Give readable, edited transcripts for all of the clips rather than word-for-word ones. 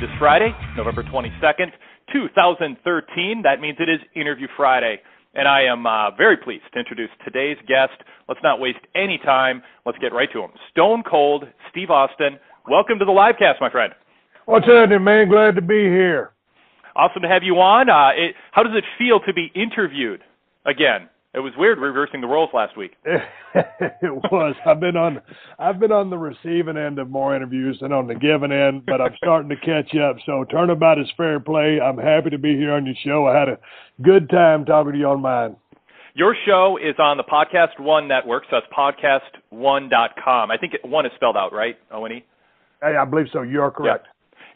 It is Friday, November 22nd, 2013. That means it is Interview Friday. And I am very pleased to introduce today's guest. Let's not waste any time. Let's get right to him. Stone Cold Steve Austin. Welcome to the Livecast, my friend. What's happening, man? Glad to be here. Awesome to have you on. How does it feel to be interviewed again? It was weird reversing the roles last week. It was. I've been on the receiving end of more interviews than on the giving end, but I'm starting to catch up. So turnabout is fair play. I'm happy to be here on your show. I had a good time talking to you on mine. Your show is on the Podcast One network, so that's podcastone.com. I think one is spelled out, right, O-N-E? I believe so. You're correct.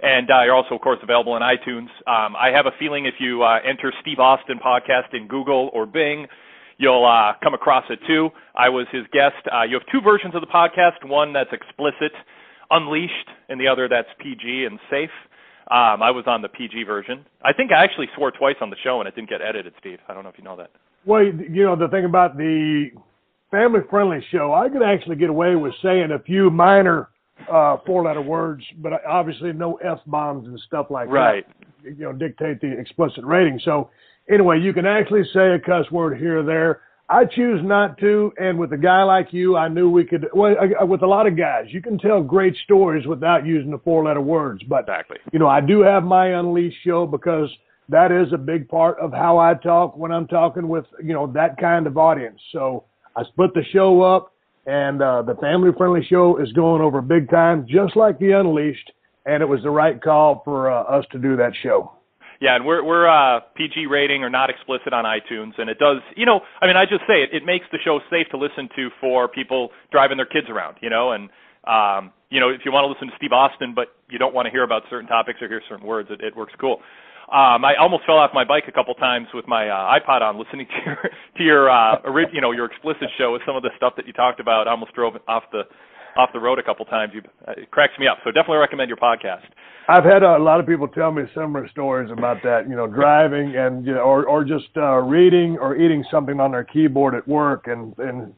Yep. And you're also, of course, available on iTunes. I have a feeling if you enter Steve Austin Podcast in Google or Bing, you'll come across it too. I was his guest. You have two versions of the podcast, one that's explicit, unleashed, and the other that's PG and safe. I was on the PG version. I think I actually swore twice on the show, and it didn't get edited, Steve. I don't know if you know that. Well, you know, the thing about the family-friendly show, I could actually get away with saying a few minor four-letter words, but obviously no F-bombs and stuff like that, you know, dictate the explicit rating. So anyway, you can actually say a cuss word here or there. I choose not to, and with a guy like you, I knew we could, well, with a lot of guys, you can tell great stories without using the four-letter words. But, exactly. You know, I do have my Unleashed show because that is a big part of how I talk when I'm talking with, you know, that kind of audience. So I split the show up, and the family-friendly show is going over big time, just like the Unleashed, and it was the right call for us to do that show. Yeah, and we're PG rating or not explicit on iTunes, and it does, you know, I mean, I just say it makes the show safe to listen to for people driving their kids around, you know, and, you know, if you want to listen to Steve Austin, but you don't want to hear about certain topics or hear certain words, it works cool. I almost fell off my bike a couple times with my iPod on listening to your you know, your explicit show with some of the stuff that you talked about. I almost drove off the road a couple times. It cracks me up. So definitely recommend your podcast. I've had a lot of people tell me similar stories about that, you know, driving and, you know, or just reading or eating something on their keyboard at work and not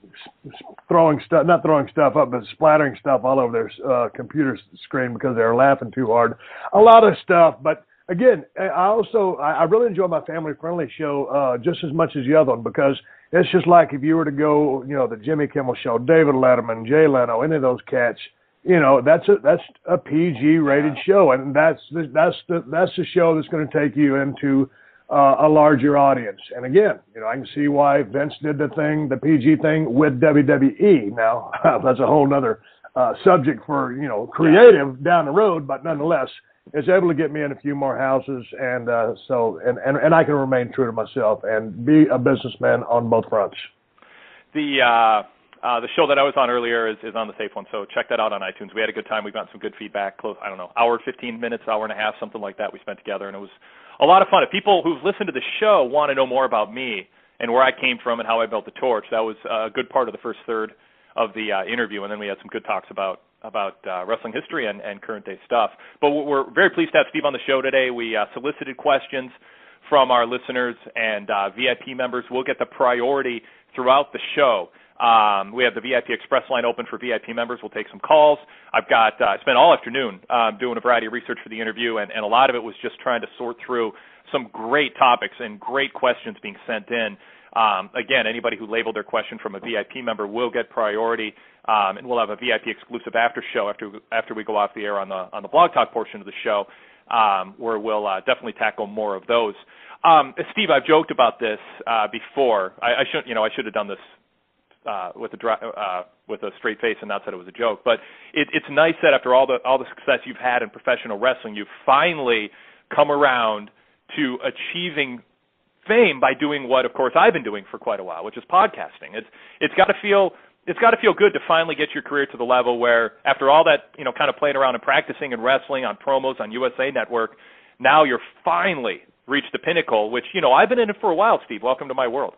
throwing stuff up, but splattering stuff all over their computer screen because they're laughing too hard. A lot of stuff. But again, I really enjoy my family-friendly show just as much as the other one because it's just like if you were to go, you know, the Jimmy Kimmel Show, David Letterman, Jay Leno, any of those cats, you know, that's a PG-rated show, and that's the show that's going to take you into a larger audience. And again, you know, I can see why Vince did the PG thing with WWE. Now, that's a whole other subject for, you know, creative down the road, but nonetheless, it's able to get me in a few more houses, and so I can remain true to myself and be a businessman on both fronts. The show that I was on earlier is on the safe one, so check that out on iTunes. We had a good time. We got some good feedback. Close, I don't know, hour, 15 minutes, hour and a half, something like that we spent together, and it was a lot of fun. If people who've listened to the show want to know more about me and where I came from and how I built the torch, that was a good part of the first third of the interview, and then we had some good talks about wrestling history and current day stuff. But we're very pleased to have Steve on the show today. We solicited questions from our listeners and VIP members. We'll get the priority throughout the show. We have the VIP Express line open for VIP members. We'll take some calls. I spent all afternoon doing a variety of research for the interview, and a lot of it was just trying to sort through some great topics and great questions being sent in. Again, anybody who labeled their question from a VIP member will get priority, and we'll have a VIP exclusive after show after we go off the air on the Blog Talk portion of the show, where we'll definitely tackle more of those. Steve, I've joked about this before. I should have done this with a straight face and not said it was a joke. But it's nice that after all the success you've had in professional wrestling, you've finally come around to achieving fame by doing what, of course, I've been doing for quite a while, which is podcasting. It's got to feel good to finally get your career to the level where, after all that, you know, kind of playing around and practicing and wrestling on promos on USA Network, now you're finally reached the pinnacle. Which, you know, I've been in it for a while. Steve, welcome to my world.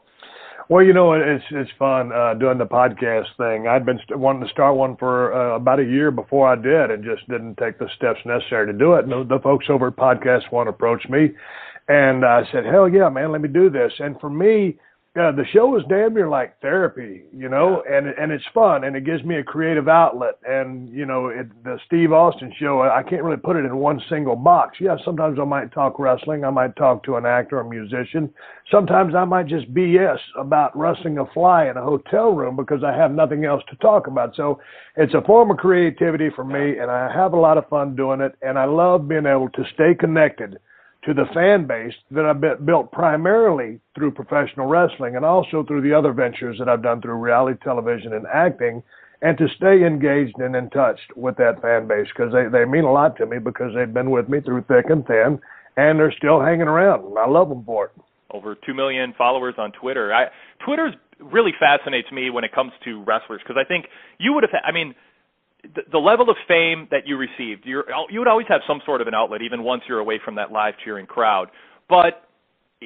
Well, you know, it's fun doing the podcast thing. I'd been wanting to start one for about a year before I did, and just didn't take the steps necessary to do it. And the folks over at Podcast One approached me, and I said, "Hell yeah, man, let me do this." And for me, The show is damn near like therapy, and it's fun, and it gives me a creative outlet. And, the Steve Austin show, I can't really put it in one single box. Yeah, sometimes I might talk wrestling. I might talk to an actor or musician. Sometimes I might just BS about wrestling a fly in a hotel room because I have nothing else to talk about. So it's a form of creativity for me, and I have a lot of fun doing it. And I love being able to stay connected to the fan base that I've built primarily through professional wrestling and also through the other ventures that I've done through reality television and acting, and to stay engaged and in touch with that fan base, because they mean a lot to me, because they've been with me through thick and thin, and they're still hanging around, and I love them for it. Over 2 million followers on Twitter. Twitter really fascinates me when it comes to wrestlers, because I think you would have, the level of fame that you received, you would always have some sort of an outlet, even once you're away from that live cheering crowd. But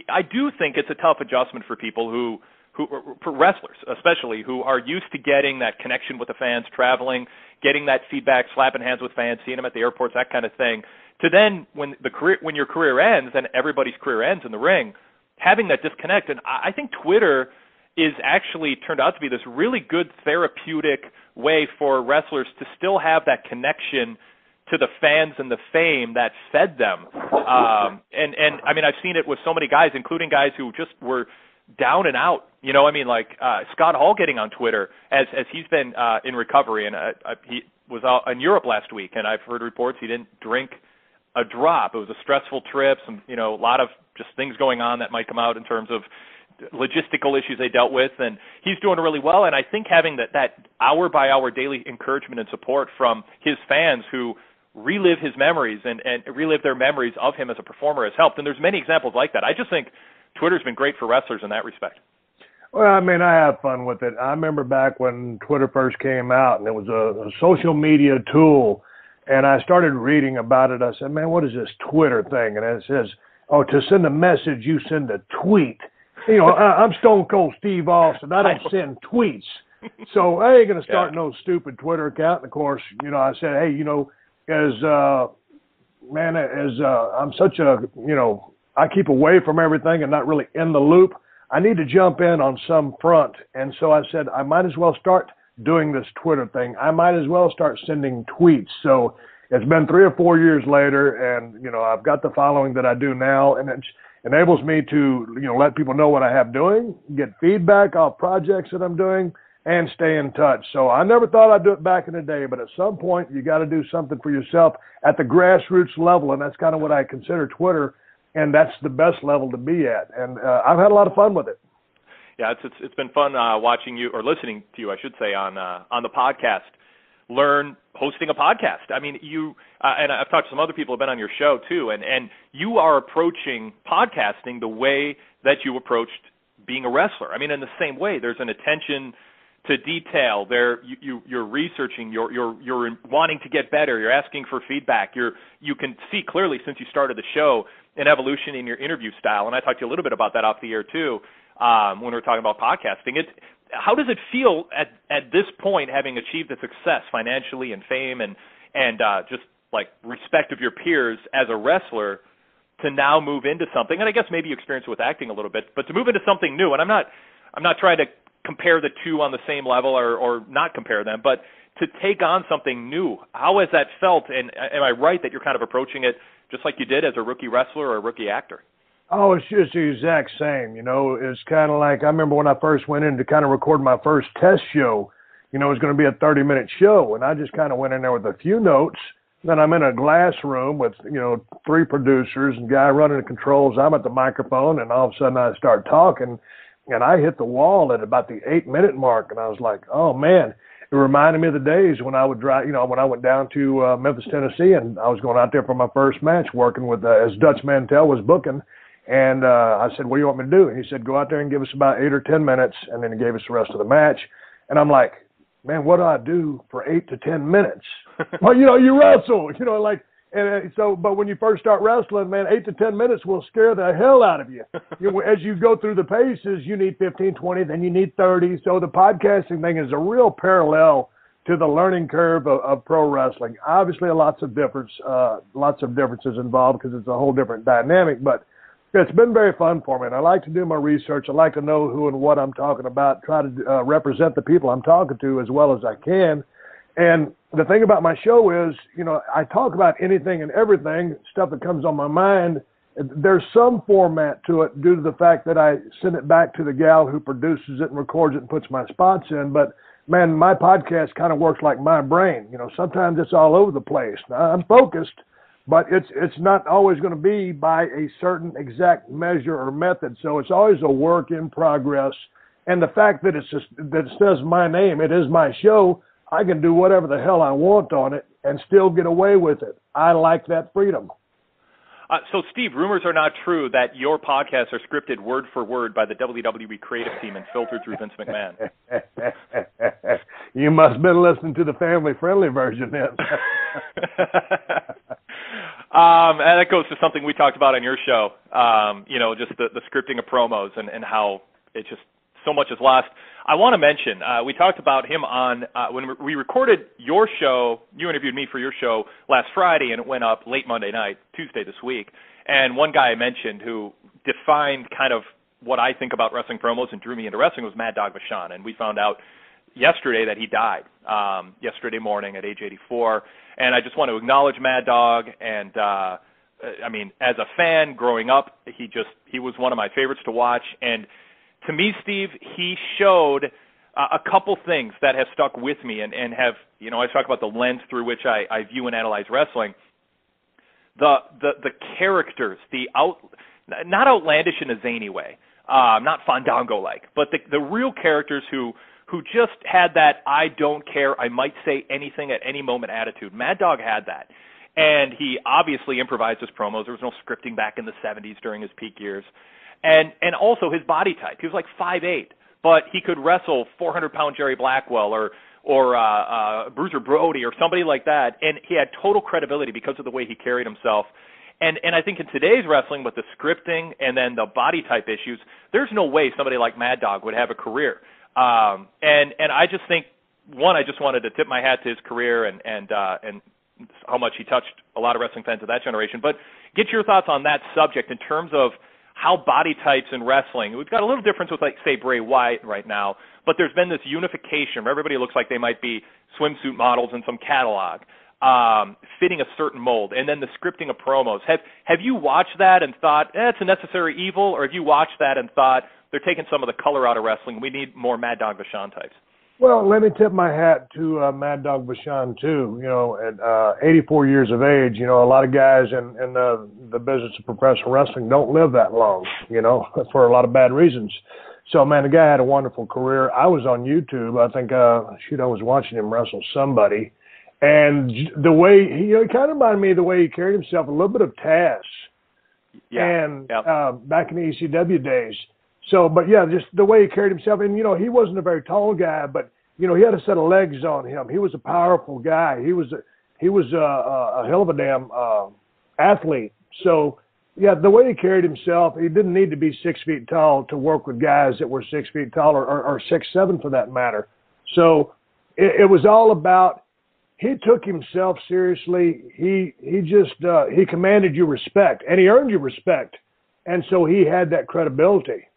I do think it's a tough adjustment for people for wrestlers especially, who are used to getting that connection with the fans, traveling, getting that feedback, slapping hands with fans, seeing them at the airports, that kind of thing, to then when your career ends, and everybody's career ends in the ring, having that disconnect. And I think Twitter is actually turned out to be this really good therapeutic way for wrestlers to still have that connection to the fans and the fame that fed them. And I've seen it with so many guys, including guys who just were down and out. Like Scott Hall getting on Twitter as he's been in recovery, and he was out in Europe last week, and I've heard reports he didn't drink a drop. It was a stressful trip, a lot of just things going on that might come out in terms of logistical issues they dealt with, and he's doing really well. And I think having that hour-by-hour daily encouragement and support from his fans who relive his memories and relive their memories of him as a performer has helped. And there's many examples like that. I just think Twitter's been great for wrestlers in that respect. Well, I have fun with it. I remember back when Twitter first came out, and it was a social media tool, and I started reading about it. I said, man, what is this Twitter thing? And it says, to send a message, you send a tweet. I'm Stone Cold Steve Austin. I don't send tweets. So I ain't going to start no stupid Twitter account. And of course, I said, hey, I'm such I keep away from everything and not really in the loop. I need to jump in on some front. And so I said, I might as well start doing this Twitter thing. I might as well start sending tweets. So it's been 3 or 4 years later, and, I've got the following that I do now, and it's enables me to, let people know what I have doing, get feedback off projects that I'm doing, and stay in touch. So I never thought I'd do it back in the day, but at some point you got to do something for yourself at the grassroots level, and that's kind of what I consider Twitter, and that's the best level to be at. And I've had a lot of fun with it. Yeah, it's been fun watching you, or listening to you, I should say, on the podcast. Learn hosting a podcast. You and I've talked to some other people who have been on your show too, and you are approaching podcasting the way that you approached being a wrestler. In the same way, there's an attention to detail. You're researching. You're wanting to get better. You're asking for feedback. You can see clearly since you started the show an evolution in your interview style, and I talked to you a little bit about that off the air too when we were talking about podcasting. How does it feel at this point, having achieved the success financially and fame and just like respect of your peers as a wrestler, to now move into something, and I guess maybe you experienced it with acting a little bit, but to move into something new? And I'm not trying to compare the two on the same level or not compare them, but to take on something new, how has that felt? And am I right that you're kind of approaching it just like you did as a rookie wrestler or a rookie actor? Oh, it's just the exact same. It's kind of like, I remember when I first went in to kind of record my first test show, it was going to be a 30-minute show, and I just kind of went in there with a few notes. Then I'm in a glass room with, 3 producers and guy running the controls. I'm at the microphone, and all of a sudden I start talking, and I hit the wall at about the 8-minute mark, and I was like, oh, man. It reminded me of the days when I would drive, when I went down to Memphis, Tennessee, and I was going out there for my first match working with, as Dutch Mantell was booking. And I said, what do you want me to do? And he said, go out there and give us about 8 or 10 minutes. And then he gave us the rest of the match. And I'm like, man, what do I do for 8 to 10 minutes? Well, you wrestle, but when you first start wrestling, man, 8 to 10 minutes will scare the hell out of you. As you go through the paces, you need 15, 20, then you need 30. So the podcasting thing is a real parallel to the learning curve of pro wrestling. Obviously, lots of differences involved because it's a whole different dynamic, but It's been very fun for me, and I like to do my research. I like to know who and what I'm talking about, try to represent the people I'm talking to as well as I can. And the thing about my show is, I talk about anything and everything, stuff that comes on my mind. There's some format to it due to the fact that I send it back to the gal who produces it and records it and puts my spots in. But, man, my podcast kind of works like my brain. Sometimes it's all over the place. Now, I'm focused, but it's not always going to be by a certain exact measure or method. So it's always a work in progress. And the fact that that it says my name, it is my show, I can do whatever the hell I want on it and still get away with it. I like that freedom. So, Steve, rumors are not true that your podcasts are scripted word for word by the WWE creative team and filtered through Vince McMahon. You must have been listening to the family-friendly version then. And that goes to something we talked about on your show, just the scripting of promos and how it just so much is lost. I want to mention, we talked about him on, when we recorded your show, you interviewed me for your show last Friday, and it went up late Monday night, Tuesday this week. And one guy I mentioned who defined kind of what I think about wrestling promos and drew me into wrestling was Mad Dog Vachon. And we found out yesterday that he died, yesterday morning at age 84. And I just want to acknowledge Mad Dog. And, as a fan growing up, he was one of my favorites to watch. And to me, Steve, he showed a couple things that have stuck with me and have, I talk about the lens through which I view and analyze wrestling. The characters, not outlandish in a zany way, not Fandango-like, but the real characters who just had that I don't care, I might say anything at any moment attitude. Mad Dog had that. And he obviously improvised his promos. There was no scripting back in the 70s during his peak years. And also his body type. He was like 5'8", but he could wrestle 400-pound Jerry Blackwell or Bruiser Brody or somebody like that, and he had total credibility because of the way he carried himself. And I think in today's wrestling with the scripting and then the body type issues, there's no way somebody like Mad Dog would have a career. And I just think, I just wanted to tip my hat to his career and how much he touched a lot of wrestling fans of that generation. But get your thoughts on that subject in terms of how body types in wrestling. We've got a little difference with, like, say, Bray Wyatt right now, but there's been this unification where everybody looks like they might be swimsuit models in some catalog, fitting a certain mold, and then the scripting of promos. Have you watched that and thought, it's a necessary evil, or have you watched that and thought, they're taking some of the color out of wrestling, we need more Mad Dog Vachon types? Well, let me tip my hat to Mad Dog Vachon, too. At 84 years of age, a lot of guys in the business of professional wrestling don't live that long, for a lot of bad reasons. So, man, the guy had a wonderful career. I was on YouTube. I think, I was watching him wrestle somebody. And the way, he kind of reminded me of the way he carried himself, a little bit of Taz. Yeah. And back in the ECW days. So, but yeah, just the way he carried himself. And, he wasn't a very tall guy, but, he had a set of legs on him. He was a powerful guy. He was a hell of a damn athlete. So, yeah, the way he carried himself, he didn't need to be 6 feet tall to work with guys that were 6 feet tall or 6'7" for that matter. So it was all about, he took himself seriously. He commanded you respect, and he earned you respect. And so he had that credibility.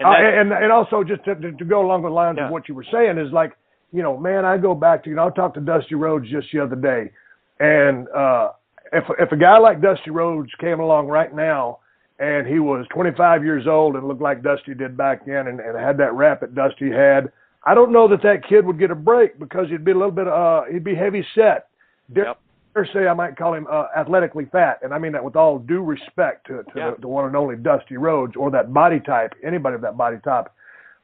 And also just to go along the lines of what you were saying is like, man, I go back to, I talked to Dusty Rhodes just the other day. And if a guy like Dusty Rhodes came along right now and he was 25 years old and looked like Dusty did back then and had that rap that Dusty had, I don't know that kid would get a break because he'd be a little bit, he'd be heavy set. Yep. Dare say I might call him athletically fat, and I mean that with all due respect to the one and only Dusty Rhodes or that body type, anybody of that body type.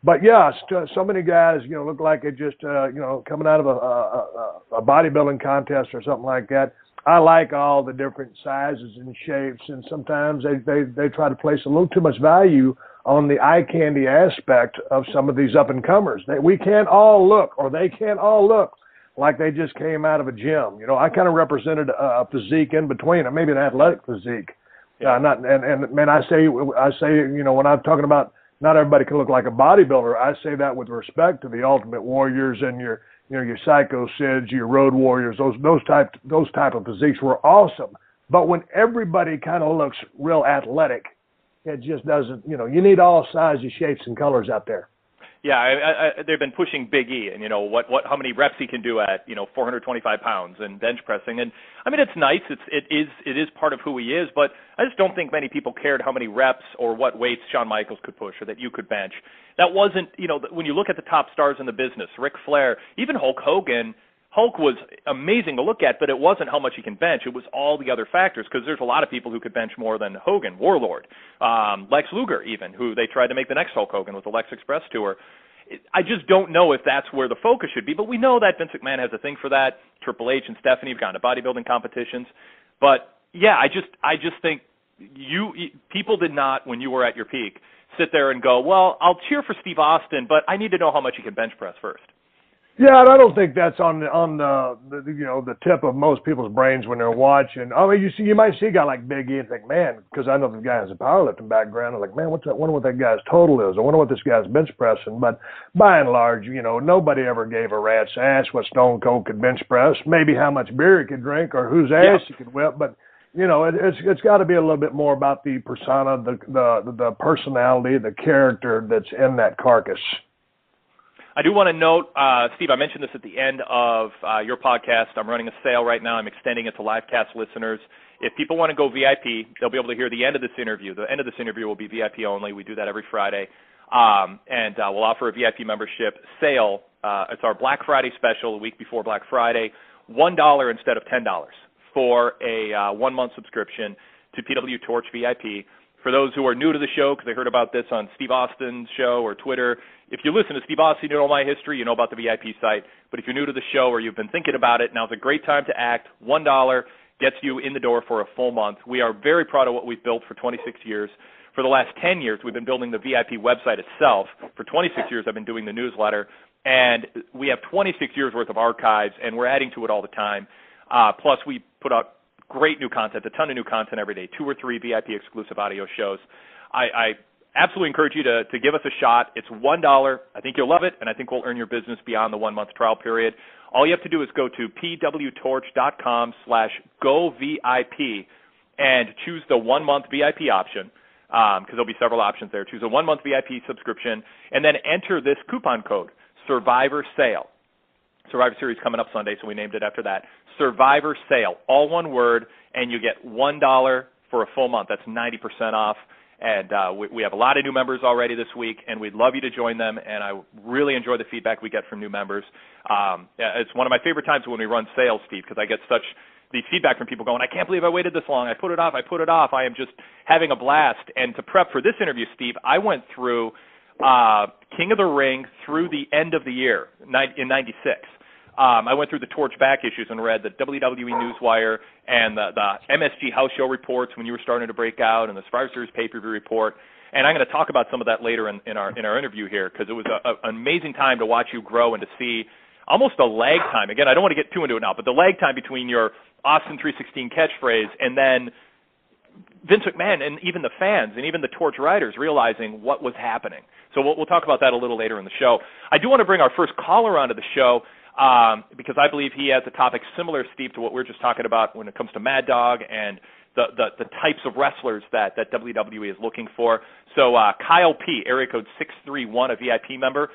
But yeah, so many guys, look like they just, coming out of a bodybuilding contest or something like that. I like all the different sizes and shapes, and sometimes they try to place a little too much value on the eye candy aspect of some of these up and comers. We can't all look, or they can't all look like they just came out of a gym. I kind of represented a physique in between, or maybe an athletic physique. Man, I say, when I'm talking about not everybody can look like a bodybuilder, I say that with respect to the Ultimate Warriors and your Psycho Sids, your Road Warriors. Those type of physiques were awesome. But when everybody kind of looks real athletic, it just doesn't, you need all sizes, shapes, and colors out there. Yeah, they've been pushing Big E, and how many reps he can do at 425 pounds and bench pressing, and I mean it's nice. It is part of who he is, but I just don't think many people cared how many reps or what weights Shawn Michaels could push or that you could bench. That wasn't when you look at the top stars in the business, Ric Flair, even Hulk Hogan. Hulk was amazing to look at, but it wasn't how much he can bench. It was all the other factors, because there's a lot of people who could bench more than Hogan, Warlord, Lex Luger even, who they tried to make the next Hulk Hogan with the Lex Express tour. I just don't know if that's where the focus should be, but we know that Vince McMahon has a thing for that. Triple H and Stephanie have gone to bodybuilding competitions. But, yeah, I just think people did not, when you were at your peak, sit there and go, well, I'll cheer for Steve Austin, but I need to know how much he can bench press first. Yeah, and I don't think that's on the tip of most people's brains when they're watching. I mean, you might see a guy like Big E and think, man, because I know the guy has a powerlifting background. I'm like, man, I wonder what that guy's total is. I wonder what this guy's bench pressing. But by and large, nobody ever gave a rat's ass what Stone Cold could bench press. Maybe how much beer he could drink or whose ass he could whip. But it's got to be a little bit more about the persona, the personality, the character that's in that carcass. I do want to note, Steve, I mentioned this at the end of your podcast. I'm running a sale right now. I'm extending it to Livecast listeners. If people want to go VIP, they'll be able to hear the end of this interview. The end of this interview will be VIP only. We do that every Friday. And we'll offer a VIP membership sale. It's our Black Friday special, the week before Black Friday, $1 instead of $10 for a 1-month subscription to PWTorch VIP. For those who are new to the show, because they heard about this on Steve Austin's show or Twitter, if you listen to Steve Austin, you know my history, you know about the VIP site. But if you're new to the show or you've been thinking about it, now's a great time to act. $1 gets you in the door for a full month. We are very proud of what we've built for 26 years. For the last 10 years, we've been building the VIP website itself. For 26 years, I've been doing the newsletter. And we have 26 years worth of archives, and we're adding to it all the time. Plus, we put out great new content, a ton of new content every day, 2 or 3 VIP exclusive audio shows. I absolutely encourage you to give us a shot. It's $1. I think you'll love it, and I think we'll earn your business beyond the 1-month trial period. All you have to do is go to pwtorch.com/govip and choose the 1-month VIP option, because there'll be several options there. Choose a 1-month VIP subscription, and then enter this coupon code, Survivor Sale. Survivor Series coming up Sunday, so we named it after that. Survivor Sale, all one word, and you get $1 for a full month. That's 90% off. And we have a lot of new members already this week, and we'd love you to join them. And I really enjoy the feedback we get from new members. It's one of my favorite times when we run sales, Steve, because I get such the feedback from people going, I can't believe I waited this long. I put it off. I am just having a blast. And to prep for this interview, Steve, I went through King of the Ring through the end of the year in '96. I went through the Torch back issues and read the WWE Newswire and the MSG House Show reports when you were starting to break out, and the Survivor Series pay-per-view report. And I'm going to talk about some of that later in our interview here, because it was an amazing time to watch you grow and to see almost a lag time. Again, I don't want to get too into it now, but the lag time between your Austin 316 catchphrase and then Vince McMahon and even the fans and even the Torch writers realizing what was happening. So we'll talk about that a little later in the show. I do want to bring our first caller onto the show, because I believe he has a topic similar, Steve, to what we're just talking about when it comes to Mad Dog and the types of wrestlers that WWE is looking for. So Kyle P., area code 631, a VIP member,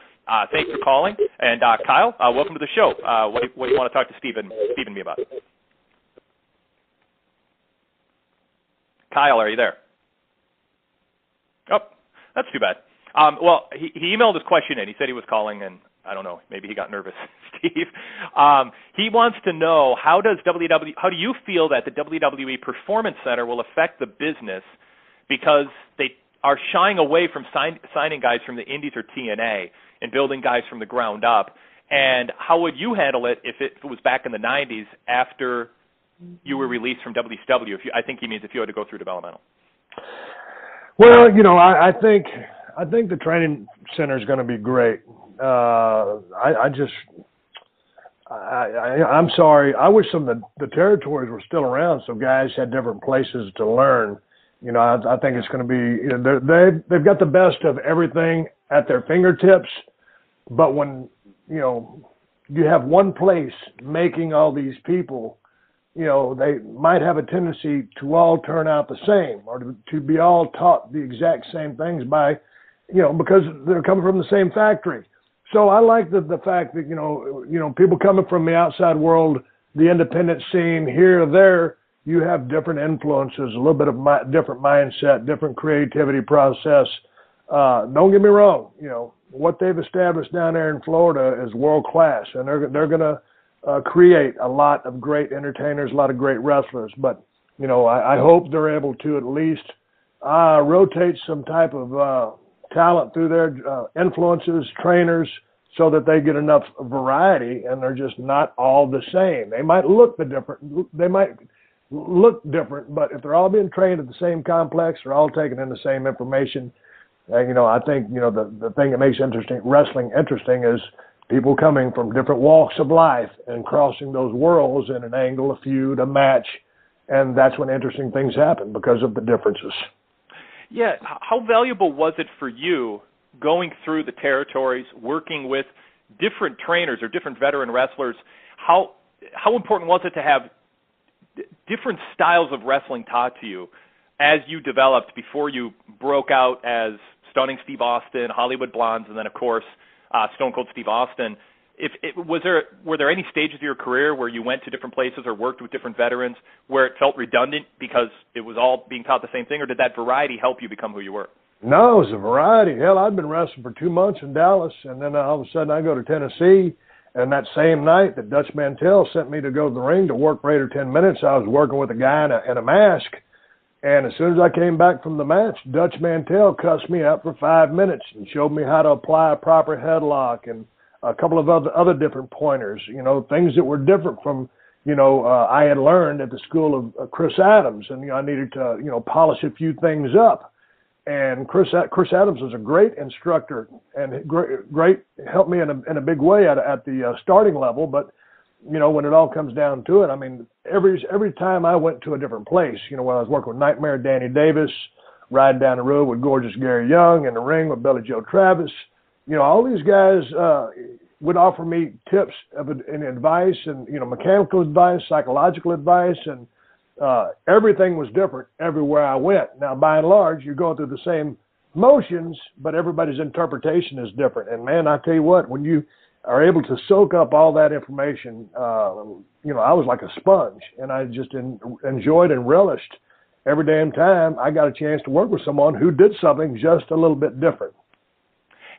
thanks for calling. And Kyle, welcome to the show. What do you want to talk to Steve and me about? Kyle, are you there? Oh, that's too bad. Well, he emailed his question in. He said he was calling, and I don't know, maybe he got nervous, Steve. He wants to know, how do you feel that the WWE Performance Center will affect the business, because they are shying away from signing guys from the Indies or TNA and building guys from the ground up? And how would you handle it if it was back in the 90s after you were released from WCW? I think he means if you had to go through developmental. Well, I think the training center is going to be great. I'm sorry. I wish some of the territories were still around, so guys had different places to learn. I think it's going to be. They've got the best of everything at their fingertips, but when you have one place making all these people they might have a tendency to all turn out the same, or to be all taught the exact same things by, because they're coming from the same factory. So I like the fact that, people coming from the outside world, the independent scene here or there, you have different influences, a little bit of different mindset, different creativity process. Don't get me wrong, what they've established down there in Florida is world class, and they're going to create a lot of great entertainers, a lot of great wrestlers. But, I hope they're able to at least rotate some type of talent through their influences, trainers, so that they get enough variety and they're just not all the same. They might look different, but if they're all being trained at the same complex, they're all taking in the same information. I think, the thing that makes wrestling interesting is people coming from different walks of life and crossing those worlds in an angle, a feud, a match, and that's when interesting things happen because of the differences. Yeah, how valuable was it for you going through the territories, working with different trainers or different veteran wrestlers? How important was it to have different styles of wrestling taught to you as you developed before you broke out as Stunning Steve Austin, Hollywood Blondes, and then, of course, Stone Cold Steve Austin? Were there any stages of your career where you went to different places or worked with different veterans where it felt redundant because it was all being taught the same thing, or did that variety help you become who you were? No, it was a variety. Hell, I'd been wrestling for 2 months in Dallas, and then all of a sudden I go to Tennessee, and that same night that Dutch Mantell sent me to go to the ring to work for 8 or 10 minutes, I was working with a guy in a mask. And as soon as I came back from the match, Dutch Mantell cussed me out for 5 minutes and showed me how to apply a proper headlock and a couple of other different pointers, things that were different from, I had learned at the school of Chris Adams. And I needed to, polish a few things up. And Chris Adams was a great instructor and great helped me in a big way at the starting level. But, when it all comes down to it, I mean, every time I went to a different place, when I was working with Nightmare Danny Davis, riding down the road with Gorgeous Gary Young, in the ring with Billy Joe Travis, all these guys would offer me tips and advice and, mechanical advice, psychological advice, and everything was different everywhere I went. Now, by and large, you're going through the same motions, but everybody's interpretation is different. And, man, I tell you what, when you are able to soak up all that information, I was like a sponge, and I just enjoyed and relished every damn time I got a chance to work with someone who did something just a little bit different.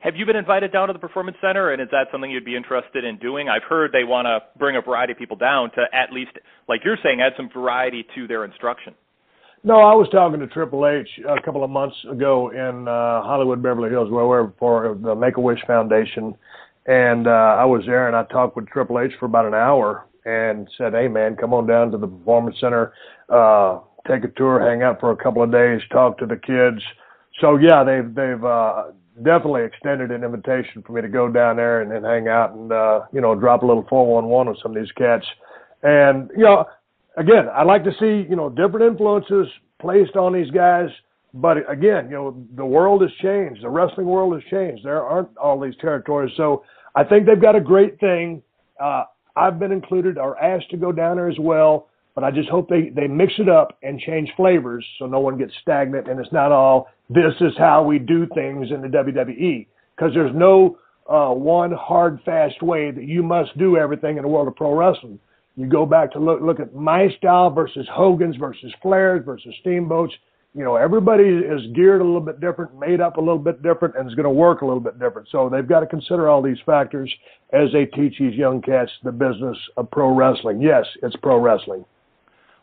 Have you been invited down to the Performance Center, and is that something you'd be interested in doing? I've heard they want to bring a variety of people down to at least, like you're saying, add some variety to their instruction. No, I was talking to Triple H a couple of months ago in Hollywood, Beverly Hills, where we were for the Make-A-Wish Foundation, and I was there, and I talked with Triple H for about an hour and said, hey, man, come on down to the Performance Center, take a tour, hang out for a couple of days, talk to the kids. So, yeah, they've definitely extended an invitation for me to go down there and hang out and, drop a little 411 on some of these cats. And, again, I like to see, different influences placed on these guys. But, again, the world has changed. The wrestling world has changed. There aren't all these territories. So I think they've got a great thing. I've been included or asked to go down there as well. But I just hope they mix it up and change flavors so no one gets stagnant and it's not all, this is how we do things in the WWE. Because there's no one hard, fast way that you must do everything in the world of pro wrestling. You go back to look at my style versus Hogan's versus Flair's versus Steamboat's. Everybody is geared a little bit different, made up a little bit different, and is going to work a little bit different. So they've got to consider all these factors as they teach these young cats the business of pro wrestling. Yes, it's pro wrestling.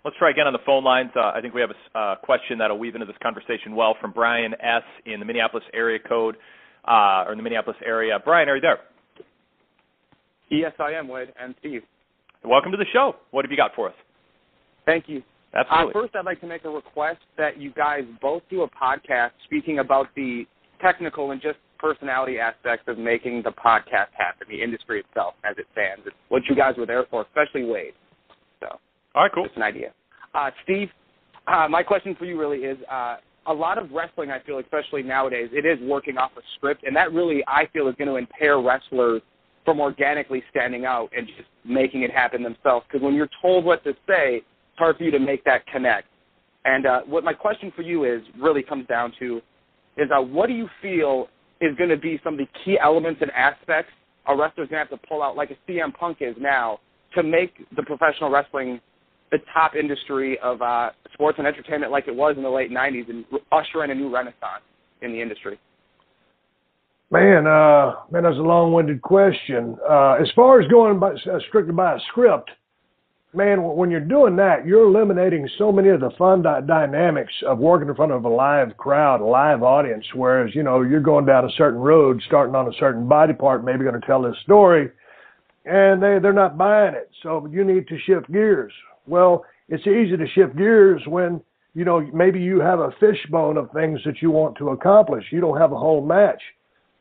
Let's try again on the phone lines. I think we have a question that'll weave into this conversation well from Brian S. in the Minneapolis area code, or in the Minneapolis area. Brian, are you there? Yes, I am, Wade and Steve. Welcome to the show. What have you got for us? Thank you. Absolutely. First, I'd like to make a request that you guys both do a podcast speaking about the technical and just personality aspects of making the podcast happen, the industry itself as it stands. It's what you guys were there for, especially Wade. So, all right, cool. Just an idea. Steve, my question for you really is, a lot of wrestling, I feel, especially nowadays, it is working off a script, and that really, I feel, is going to impair wrestlers from organically standing out and just making it happen themselves. Because when you're told what to say, it's hard for you to make that connect. And what my question for you is really comes down to is what do you feel is going to be some of the key elements and aspects a wrestler's going to have to pull out, like a CM Punk is now, to make the professional wrestling the top industry of sports and entertainment like it was in the late 90s and usher in a new renaissance in the industry? Man, that's a long-winded question. As far as going strictly by a script, man, when you're doing that, you're eliminating so many of the fun dynamics of working in front of a live crowd, a live audience, whereas, you're going down a certain road, starting on a certain body part, maybe going to tell this story, and they're not buying it. So you need to shift gears. Well, it's easy to shift gears when, maybe you have a fishbone of things that you want to accomplish. You don't have a whole match.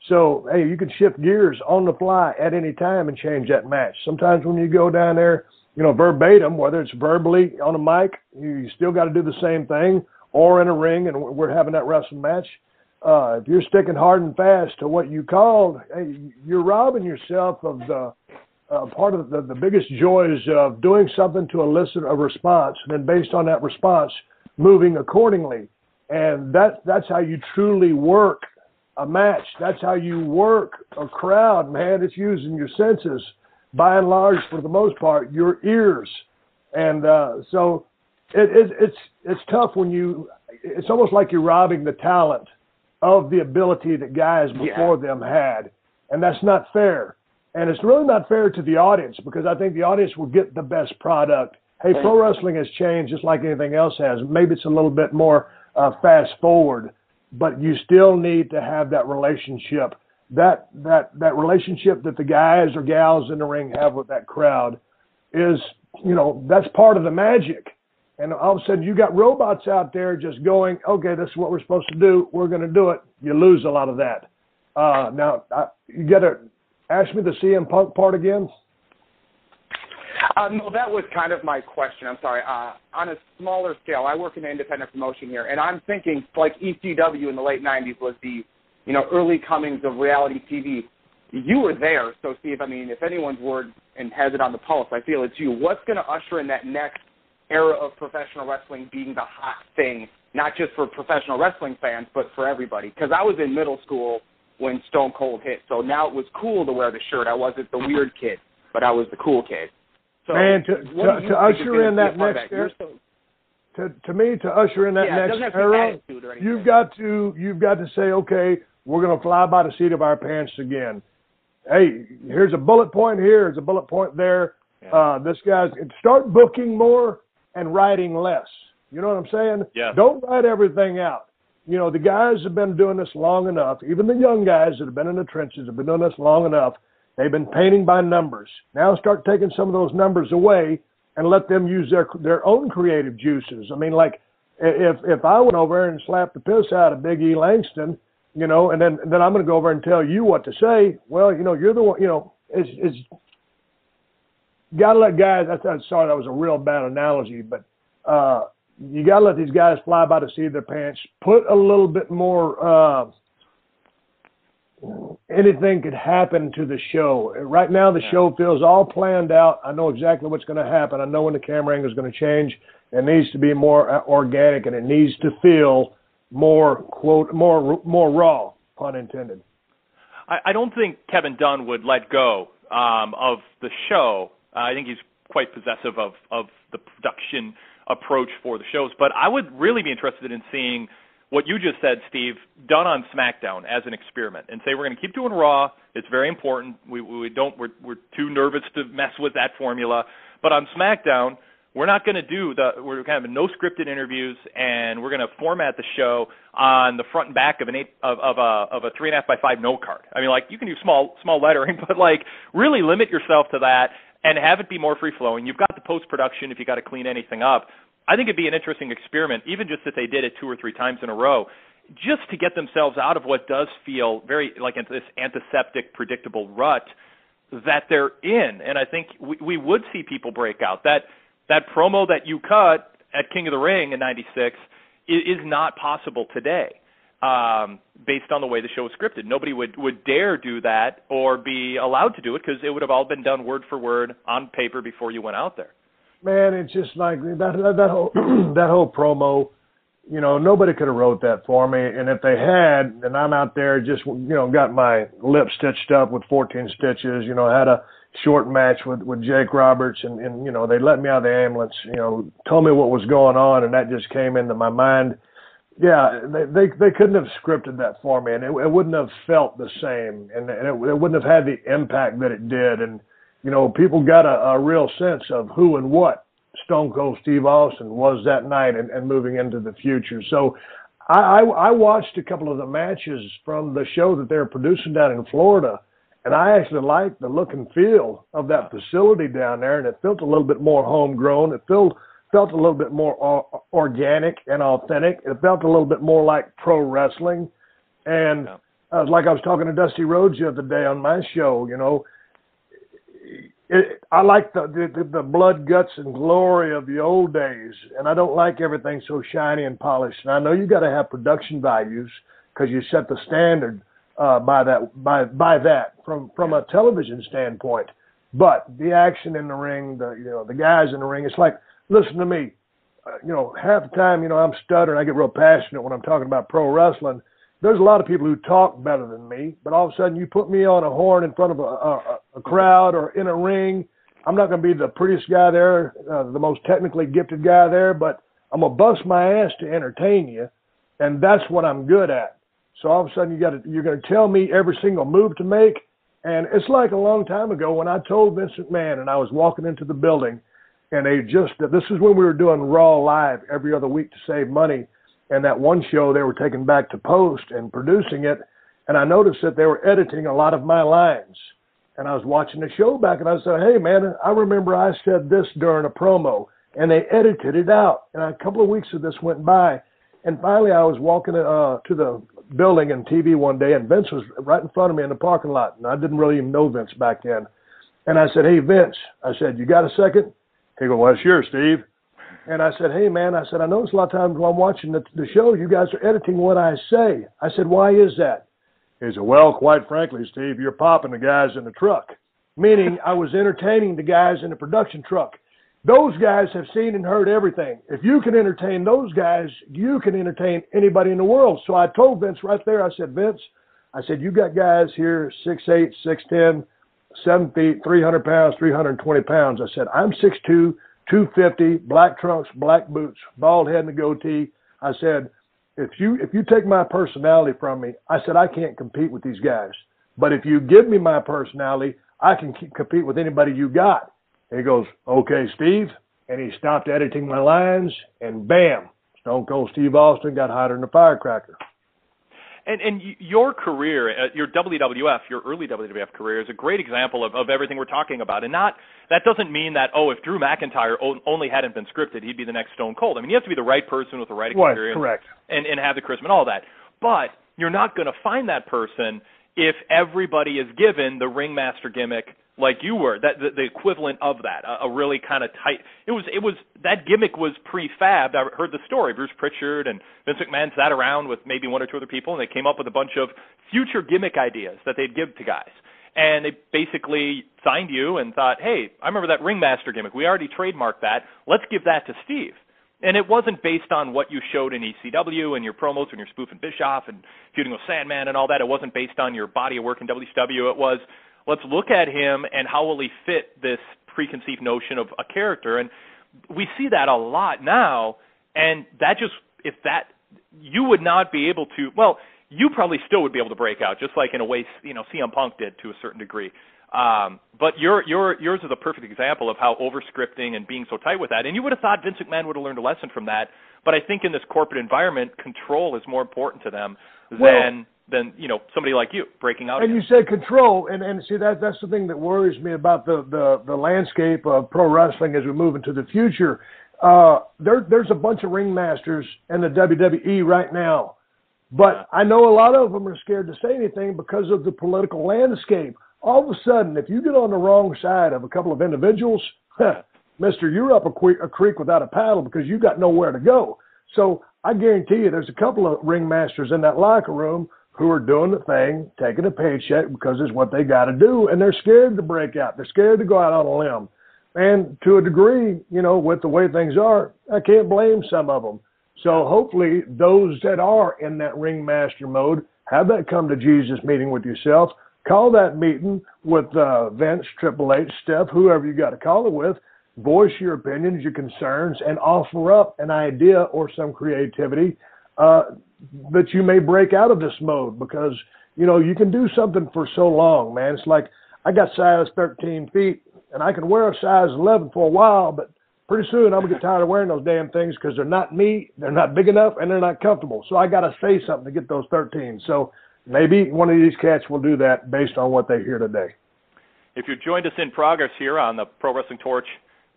So, hey, you can shift gears on the fly at any time and change that match. Sometimes when you go down there, verbatim, whether it's verbally on a mic, you still got to do the same thing, or in a ring, and we're having that wrestling match. If you're sticking hard and fast to what you called, hey, you're robbing yourself of the part of the biggest joys of doing something to elicit a response, and then based on that response, moving accordingly. And that's how you truly work a match. That's how you work a crowd, man. It's using your senses, by and large, for the most part, your ears. And so it's tough when it's almost like you're robbing the talent of the ability that guys before them had. And that's not fair. And it's really not fair to the audience, because I think the audience will get the best product. Hey, pro wrestling has changed just like anything else has. Maybe it's a little bit more fast forward, but you still need to have that relationship. That relationship that the guys or gals in the ring have with that crowd is, that's part of the magic. And all of a sudden you got robots out there just going, okay, this is what we're supposed to do. We're going to do it. You lose a lot of that. Now, you got to ask me the CM Punk part again. No, that was kind of my question. I'm sorry. On a smaller scale, I work in an independent promotion here, and I'm thinking like ECW in the late 90s was the early comings of reality TV. You were there, so Steve, if anyone's word and has it on the pulse, I feel it's you. What's going to usher in that next era of professional wrestling being the hot thing, not just for professional wrestling fans, but for everybody? Because I was in middle school when Stone Cold hit, so now it was cool to wear the shirt. I wasn't the weird kid, but I was the cool kid. So man, to usher in that next era, to me, to usher in that next era, you've got to say, okay, we're going to fly by the seat of our pants again. Hey, here's a bullet point here, here's a bullet point there. This guy's start booking more and writing less. You know what I'm saying? Yeah. Don't write everything out. The guys have been doing this long enough. Even the young guys that have been in the trenches have been doing this long enough. They've been painting by numbers. Now start taking some of those numbers away and let them use their own creative juices. Like if I went over and slapped the piss out of Big E Langston, and then I'm going to go over and tell you what to say. Well, you're the one. It's got to let guys. I'm sorry, that was a real bad analogy, but you got to let these guys fly by the seat of their pants. Put a little bit more. Anything could happen to the show. Right now, the show feels all planned out. I know exactly what's going to happen. I know when the camera angle is going to change. It needs to be more organic, and it needs to feel more, quote, more raw, pun intended. I don't think Kevin Dunn would let go of the show. I think he's quite possessive of the production approach for the shows. But I would really be interested in seeing what you just said, Steve, done on SmackDown as an experiment, and say we're going to keep doing Raw. It's very important. We're too nervous to mess with that formula. But on SmackDown, we're not going to we're going to have no scripted interviews, and we're going to format the show on the front and back of a 3.5 by 5 note card. You can do small lettering, but really limit yourself to that and have it be more free flowing. You've got the post production if you got to clean anything up. I think it'd be an interesting experiment, even just if they did it 2 or 3 times in a row, just to get themselves out of what does feel very like this antiseptic, predictable rut that they're in. And I think we would see people break out. That promo that you cut at King of the Ring in '96 is not possible today. based on the way the show was scripted. Nobody would dare do that or be allowed to do it because it would have all been done word for word on paper before you went out there. Man, it's just like that whole that whole promo. You know, nobody could have wrote that for me, and if they had, and I'm out there just, you know, got my lip stitched up with 14 stitches, you know, had a short match with Jake Roberts, and you know, they let me out of the ambulance, you know, told me what was going on, and that just came into my mind. Yeah, they couldn't have scripted that for me, and it wouldn't have felt the same, and it wouldn't have had the impact that it did. And, you know, people got a real sense of who and what Stone Cold Steve Austin was that night and moving into the future. So I watched a couple of the matches from the show that they were producing down in Florida, and I actually liked the look and feel of that facility down there, and it felt a little bit more homegrown. It felt a little bit more organic and authentic. It felt a little bit more like pro wrestling. And like I was talking to Dusty Rhodes the other day on my show, you know, I like the blood, guts, and glory of the old days, and I don't like everything so shiny and polished. And I know you got to have production values because you set the standard by that from a television standpoint. But the action in the ring, the guys in the ring, it's like, listen to me. You know, half the time, you know, I'm stuttering. I get real passionate when I'm talking about pro wrestling. There's a lot of people who talk better than me, but all of a sudden you put me on a horn in front of a crowd or in a ring, I'm not going to be the prettiest guy there, the most technically gifted guy there, but I'm going to bust my ass to entertain you, and that's what I'm good at. So all of a sudden you're going to tell me every single move to make, and it's like a long time ago when I told Vince McMahon and I was walking into the building, and this is when we were doing Raw Live every other week to save money. And that one show they were taking back to post and producing it, and I noticed that they were editing a lot of my lines. And I was watching the show back, and I said, hey, man, I remember I said this during a promo, and they edited it out. And a couple of weeks of this went by, and finally I was walking to the building and TV one day, and Vince was right in front of me in the parking lot, and I didn't really even know Vince back then. And I said, hey, Vince, I said, you got a second? He goes, well, sure, Steve. And I said, hey, man, I said, I notice a lot of times while I'm watching the show, you guys are editing what I say. I said, why is that? He said, well, quite frankly, Steve, you're popping the guys in the truck, meaning I was entertaining the guys in the production truck. Those guys have seen and heard everything. If you can entertain those guys, you can entertain anybody in the world. So I told Vince right there, I said, Vince, I said, you got guys here 6'8", 6'10", 7 feet, 300 pounds, 320 pounds. I said, I'm 6'2", 250, black trunks, black boots, bald head and a goatee. I said, if you take my personality from me, I said, I can't compete with these guys. But if you give me my personality, I can compete with anybody you got. And he goes, okay, Steve. And he stopped editing my lines, and bam, Stone Cold Steve Austin got hotter than a firecracker. And your career, your WWF, your early WWF career, is a great example of everything we're talking about. And that doesn't mean that, if Drew McIntyre only hadn't been scripted, he'd be the next Stone Cold. I mean, you have to be the right person with the right experience. Correct. And have the charisma and all that. But you're not going to find that person if everybody is given the ringmaster gimmick like you were, the equivalent of that, a really kind of tight. It was that gimmick was prefabbed. I heard the story. Bruce Pritchard and Vince McMahon sat around with maybe one or two other people, and they came up with a bunch of future gimmick ideas that they'd give to guys. And they basically signed you and thought, hey, I remember that ringmaster gimmick. We already trademarked that. Let's give that to Steve. And it wasn't based on what you showed in ECW and your promos when you're spoofing Bischoff and feuding with Sandman and all that. It wasn't based on your body of work in WCW. It was, let's look at him and how will he fit this preconceived notion of a character. And we see that a lot now. And that just, you would not be able to, you probably still would be able to break out, just like in a way, CM Punk did to a certain degree. But yours is a perfect example of how over-scripting and being so tight with that. And you would have thought Vince McMahon would have learned a lesson from that. But I think in this corporate environment, control is more important to them than somebody like you breaking out. And you said control, and see that's the thing that worries me about the landscape of pro wrestling as we move into the future. There's a bunch of ringmasters in the WWE right now, but I know a lot of them are scared to say anything because of the political landscape. All of a sudden, if you get on the wrong side of a couple of individuals, mister, you're up a creek without a paddle because you got nowhere to go. So I guarantee you there's a couple of ringmasters in that locker room who are doing the thing, taking a paycheck because it's what they got to do, and they're scared to break out. They're scared to go out on a limb. And to a degree, you know, with the way things are, I can't blame some of them. So hopefully those that are in that ringmaster mode have that come to Jesus meeting with yourself. Call that meeting with Vince, Triple H, Steph, whoever you got to call it with. Voice your opinions, your concerns, and offer up an idea or some creativity that you may break out of this mode, because, you know, you can do something for so long, man. It's like I got size 13 feet, and I can wear a size 11 for a while, but pretty soon I'm going to get tired of wearing those damn things because they're not me, they're not big enough, and they're not comfortable. So I got to say something to get those 13. So maybe one of these cats will do that based on what they hear today. If you joined us in progress here on the Pro Wrestling Torch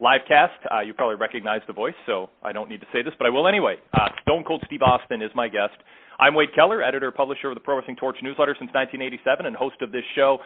Livecast, you probably recognize the voice, so I don't need to say this, but I will anyway. Stone Cold Steve Austin is my guest. I'm Wade Keller, editor, publisher of the Pro Wrestling Torch newsletter since 1987 and host of this show.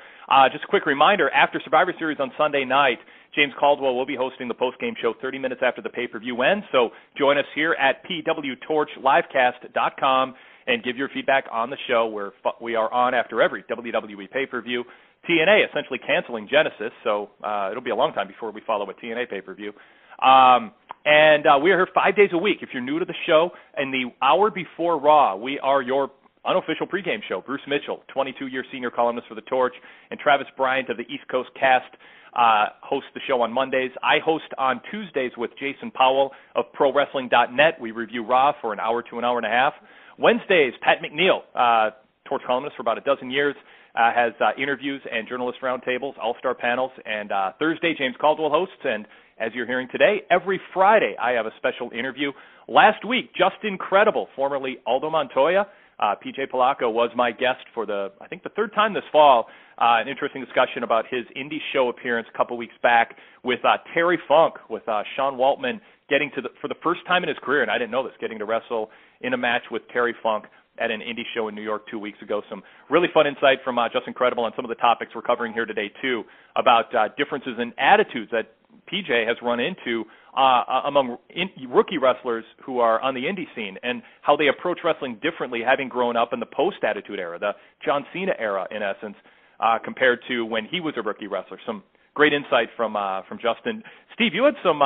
Just a quick reminder, after Survivor Series on Sunday night, James Caldwell will be hosting the post-game show 30 minutes after the pay-per-view ends, so join us here at PWTorchLivecast.com and give your feedback on the show, where we are on after every WWE pay-per-view. TNA essentially canceling Genesis, so it'll be a long time before we follow a TNA pay-per-view. And we are here 5 days a week. If you're new to the show, in the hour before Raw, we are your unofficial pregame show. Bruce Mitchell, 22-year senior columnist for The Torch, and Travis Bryant of the East Coast Cast host the show on Mondays. I host on Tuesdays with Jason Powell of ProWrestling.net. We review Raw for an hour to an hour and a half. Wednesdays, Pat McNeil, Torch columnist for about a dozen years, has interviews and journalist roundtables, all-star panels, and Thursday, James Caldwell hosts, and as you're hearing today, every Friday I have a special interview. Last week, Just Incredible, formerly Aldo Montoya, PJ Polacco was my guest for the third time this fall. An interesting discussion about his indie show appearance a couple weeks back with Terry Funk, with Sean Waltman getting to for the first time in his career, and I didn't know this, getting to wrestle in a match with Terry Funk at an indie show in New York 2 weeks ago. Some really fun insight from Just Incredible on some of the topics we're covering here today, too, about differences in attitudes that PJ has run into among rookie wrestlers who are on the indie scene, and how they approach wrestling differently, having grown up in the post-attitude era, the John Cena era, in essence, compared to when he was a rookie wrestler. Some great insight from Justin. Steve, you had some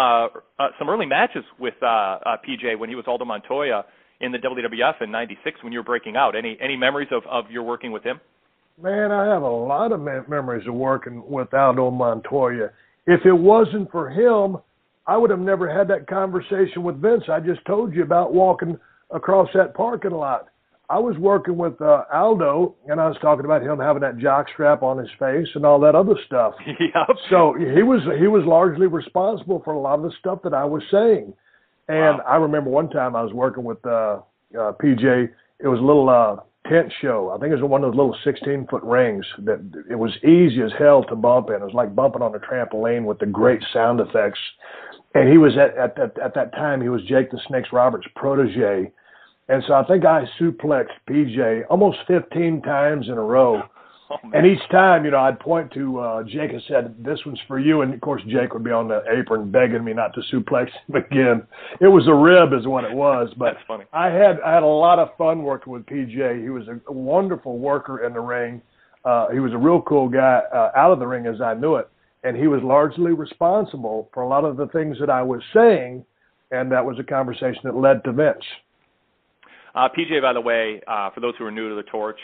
early matches with PJ when he was Aldo Montoya in the WWF in '96 when you were breaking out. Any memories of your working with him? Man, I have a lot of memories of working with Aldo Montoya. If it wasn't for him, I would have never had that conversation with Vince I just told you about, walking across that parking lot. I was working with Aldo, and I was talking about him having that jock strap on his face and all that other stuff. Yep. So he was largely responsible for a lot of the stuff that I was saying. And wow. I remember one time I was working with PJ. It was a little tent show. I think it was one of those little 16-foot rings that it was easy as hell to bump in. It was like bumping on a trampoline with the great sound effects. And he was at that time, he was Jake the Snakes Roberts' protege. And so I think I suplexed PJ almost 15 times in a row. Oh, and each time, you know, I'd point to Jake and said, "This one's for you." And, of course, Jake would be on the apron begging me not to suplex him again. It was a rib is what it was. But that's funny. I had a lot of fun working with PJ. He was a wonderful worker in the ring. He was a real cool guy out of the ring as I knew it. And he was largely responsible for a lot of the things that I was saying, and that was a conversation that led to Vince. PJ, by the way, for those who are new to the Torch,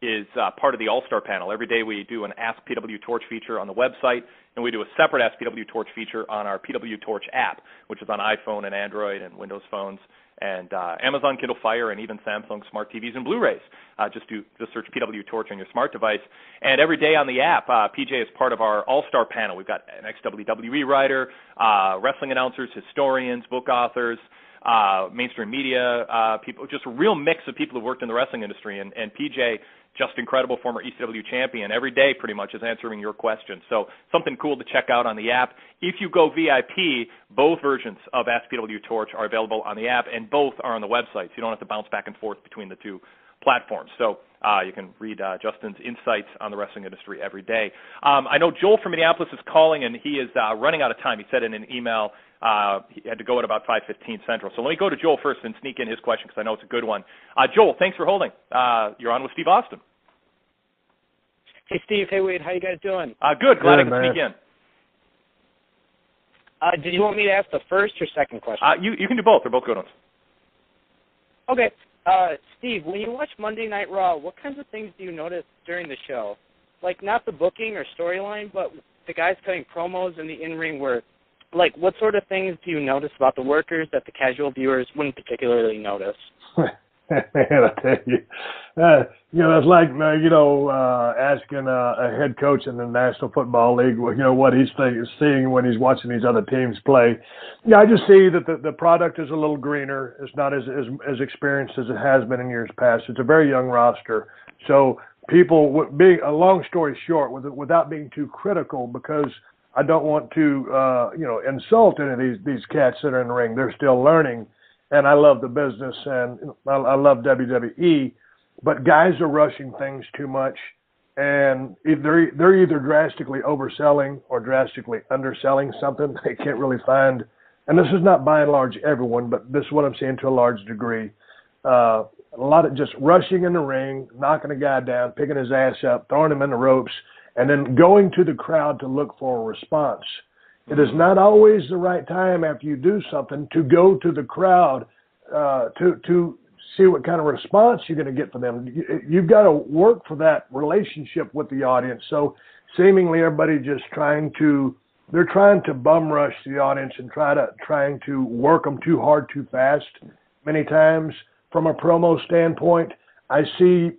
is part of the All-Star panel. Every day we do an Ask PWTorch feature on the website, and we do a separate Ask PWTorch feature on our PWTorch app, which is on iPhone and Android and Windows phones, and Amazon Kindle Fire, and even Samsung Smart TVs and Blu-rays. Just search PWTorch on your smart device. And every day on the app, PJ is part of our All-Star panel. We've got an ex-WWE writer, wrestling announcers, historians, book authors, mainstream media people, just a real mix of people who've worked in the wrestling industry. And PJ, Just Incredible, former ECW champion, every day pretty much is answering your questions. So something cool to check out on the app. If you go VIP, both versions of Ask PWTorch are available on the app, and both are on the website, so you don't have to bounce back and forth between the two platforms. So You can read Justin's insights on the wrestling industry every day. I know Joel from Minneapolis is calling, and he is running out of time. He said in an email he had to go at about 5:15 Central. So let me go to Joel first and sneak in his question because I know it's a good one. Joel, thanks for holding. You're on with Steve Austin. Hey, Steve. Hey, Wade. How you guys doing? Good. Glad I could sneak in. Did you want me to ask the first or second question? You can do both. They're both good ones. Okay. Steve, when you watch Monday Night Raw, what kinds of things do you notice during the show? Like, not the booking or storyline, but the guys cutting promos and the in-ring work. Like, what sort of things do you notice about the workers that the casual viewers wouldn't particularly notice? Man, I tell you, it's like, asking a head coach in the National Football League, what he's seeing when he's watching these other teams play. Yeah, I just see that the product is a little greener. It's not as experienced as it has been in years past. It's a very young roster. So people, being a long story short, without being too critical, because I don't want to, insult any of these cats that are in the ring. They're still learning. And I love the business, and I love WWE, but guys are rushing things too much, and they're either drastically overselling or drastically underselling something. They can't really find, and this is not by and large everyone, but this is what I'm seeing to a large degree. A lot of just rushing in the ring, knocking a guy down, picking his ass up, throwing him in the ropes, and then going to the crowd to look for a response. It is not always the right time after you do something to go to the crowd to see what kind of response you're going to get from them. You've got to work for that relationship with the audience. So seemingly everybody just trying to bum rush the audience and trying to work them too hard, too fast. Many times from a promo standpoint, I see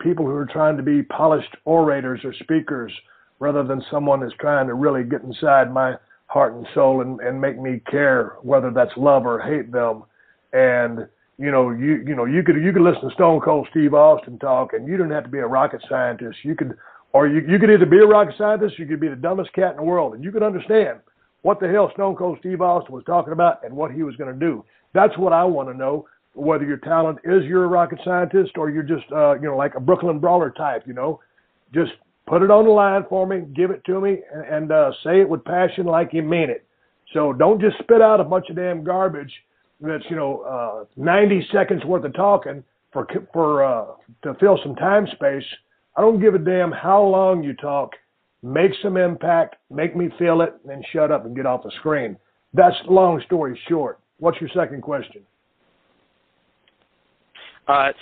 people who are trying to be polished orators or speakers rather than someone that's trying to really get inside my heart and soul and make me care, whether that's love or hate them. And you could listen to Stone Cold Steve Austin talk, and you don't have to be a rocket scientist. You could either be a rocket scientist, or you could be the dumbest cat in the world, and you could understand what the hell Stone Cold Steve Austin was talking about and what he was going to do. That's what I want to know. Whether your talent is you're a rocket scientist or you're just like a Brooklyn Brawler type, just put it on the line for me, give it to me, and say it with passion like you mean it. So don't just spit out a bunch of damn garbage that's 90 seconds worth of talking to fill some time space. I don't give a damn how long you talk. Make some impact, make me feel it, and then shut up and get off the screen. That's long story short. What's your second question?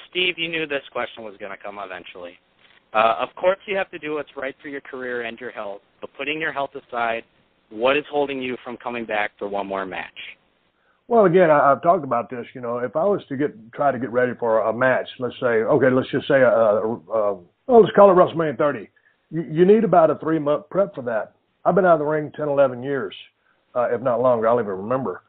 Steve, you knew this question was going to come eventually. Of course, you have to do what's right for your career and your health, but putting your health aside, what is holding you from coming back for one more match? Well, again, I've talked about this. If I was to try to get ready for a match, let's just say, let's call it WrestleMania 30. You need about a 3-month prep for that. I've been out of the ring 10, 11 years, if not longer. I'll even remember.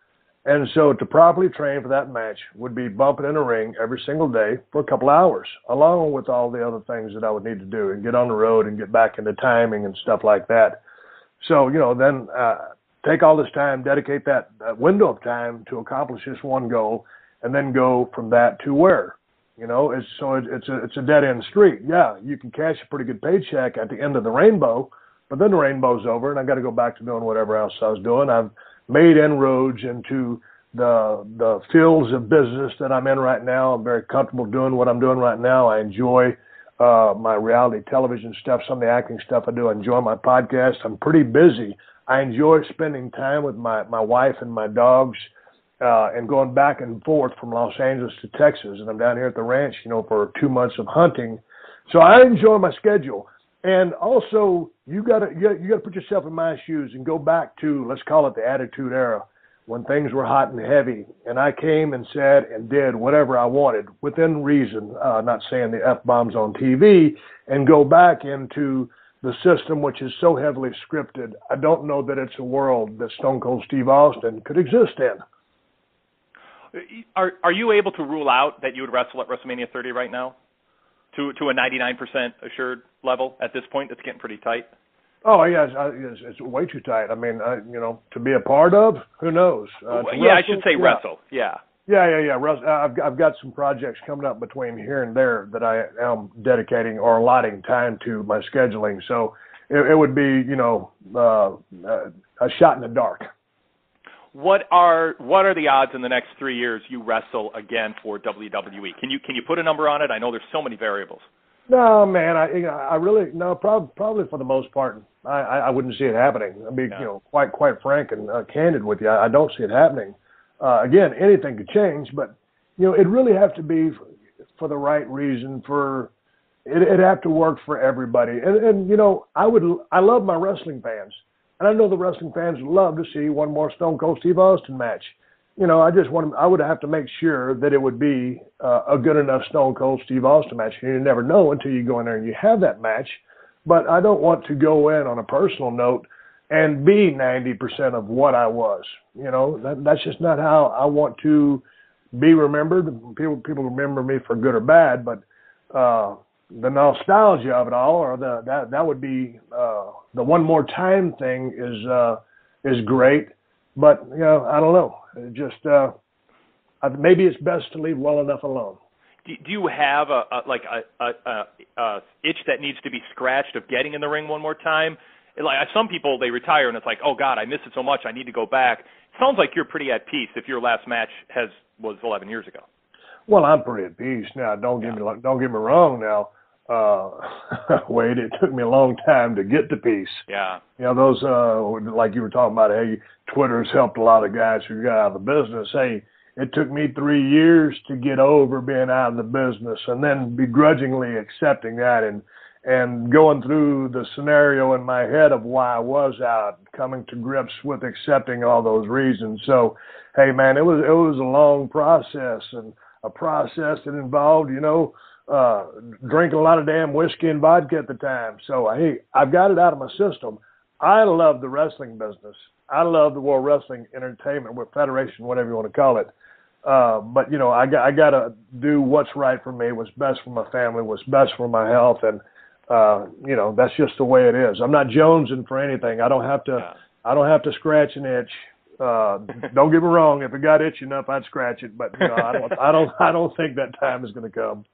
And so to properly train for that match would be bumping in the ring every single day for a couple hours, along with all the other things that I would need to do and get on the road and get back into timing and stuff like that. So, then take all this time, dedicate that window of time to accomplish this one goal, and then go from that to where? It's a dead-end street. Yeah, you can cash a pretty good paycheck at the end of the rainbow, but then the rainbow's over, and I got to go back to doing whatever else I was doing. I've made inroads into the fields of business that I'm in right now. I'm very comfortable doing what I'm doing right now. I enjoy my reality television stuff, some of the acting stuff I do. I enjoy my podcast. I'm pretty busy. I enjoy spending time with my wife and my dogs and going back and forth from Los Angeles to Texas. And I'm down here at the ranch, for 2 months of hunting. So I enjoy my schedule. And also, you gotta put yourself in my shoes and go back to, let's call it the Attitude Era, when things were hot and heavy, and I came and said and did whatever I wanted within reason, not saying the F-bombs on TV, and go back into the system which is so heavily scripted. I don't know that it's a world that Stone Cold Steve Austin could exist in. Are you able to rule out that you would wrestle at WrestleMania 30 right now? To a 99% assured level at this point? It's getting pretty tight. Oh, yeah, it's way too tight. I mean, to be a part of, who knows? I should say wrestle. Yeah. Yeah. I've got some projects coming up between here and there that I am dedicating or allotting time to my scheduling. So it would be, a shot in the dark. What are the odds in the next 3 years you wrestle again for WWE? Can you put a number on it? I know there's so many variables. No, man, I really no, probably for the most part, I wouldn't see it happening. I'll be quite frank and candid with you. I don't see it happening. Again, anything could change, but it really have to be for the right reason. It'd have to work for everybody. And I love my wrestling fans, and I know the wrestling fans would love to see one more Stone Cold Steve Austin match. I would have to make sure that it would be a good enough Stone Cold Steve Austin match. You never know until you go in there and you have that match. But I don't want to go in on a personal note and be 90% of what I was. That's just not how I want to be remembered. People remember me for good or bad, but the nostalgia of it all, or that would be the one more time thing is great. But I don't know. Just maybe it's best to leave well enough alone. Do you have a itch that needs to be scratched of getting in the ring one more time? Like some people, they retire and it's like, oh God, I miss it so much, I need to go back. It sounds like you're pretty at peace if your last match was 11 years ago. Well, I'm pretty at peace now. Don't get me wrong. Now, Wade, it took me a long time to get to peace. Yeah. Those like you were talking about, hey, Twitter's helped a lot of guys who got out of the business. Hey, it took me 3 years to get over being out of the business, and then begrudgingly accepting that and going through the scenario in my head of why I was out, coming to grips with accepting all those reasons. So, hey, man, it was a long process, and a process that involved, drinking a lot of damn whiskey and vodka at the time. So, hey, I've got it out of my system. I love the wrestling business. I love the World Wrestling Entertainment, or Federation, whatever you want to call it. But I got to do what's right for me, what's best for my family, what's best for my health, and that's just the way it is. I'm not jonesing for anything. I don't have to scratch an itch. Don't get me wrong. If it got itchy enough, I'd scratch it. But I don't think that time is going to come.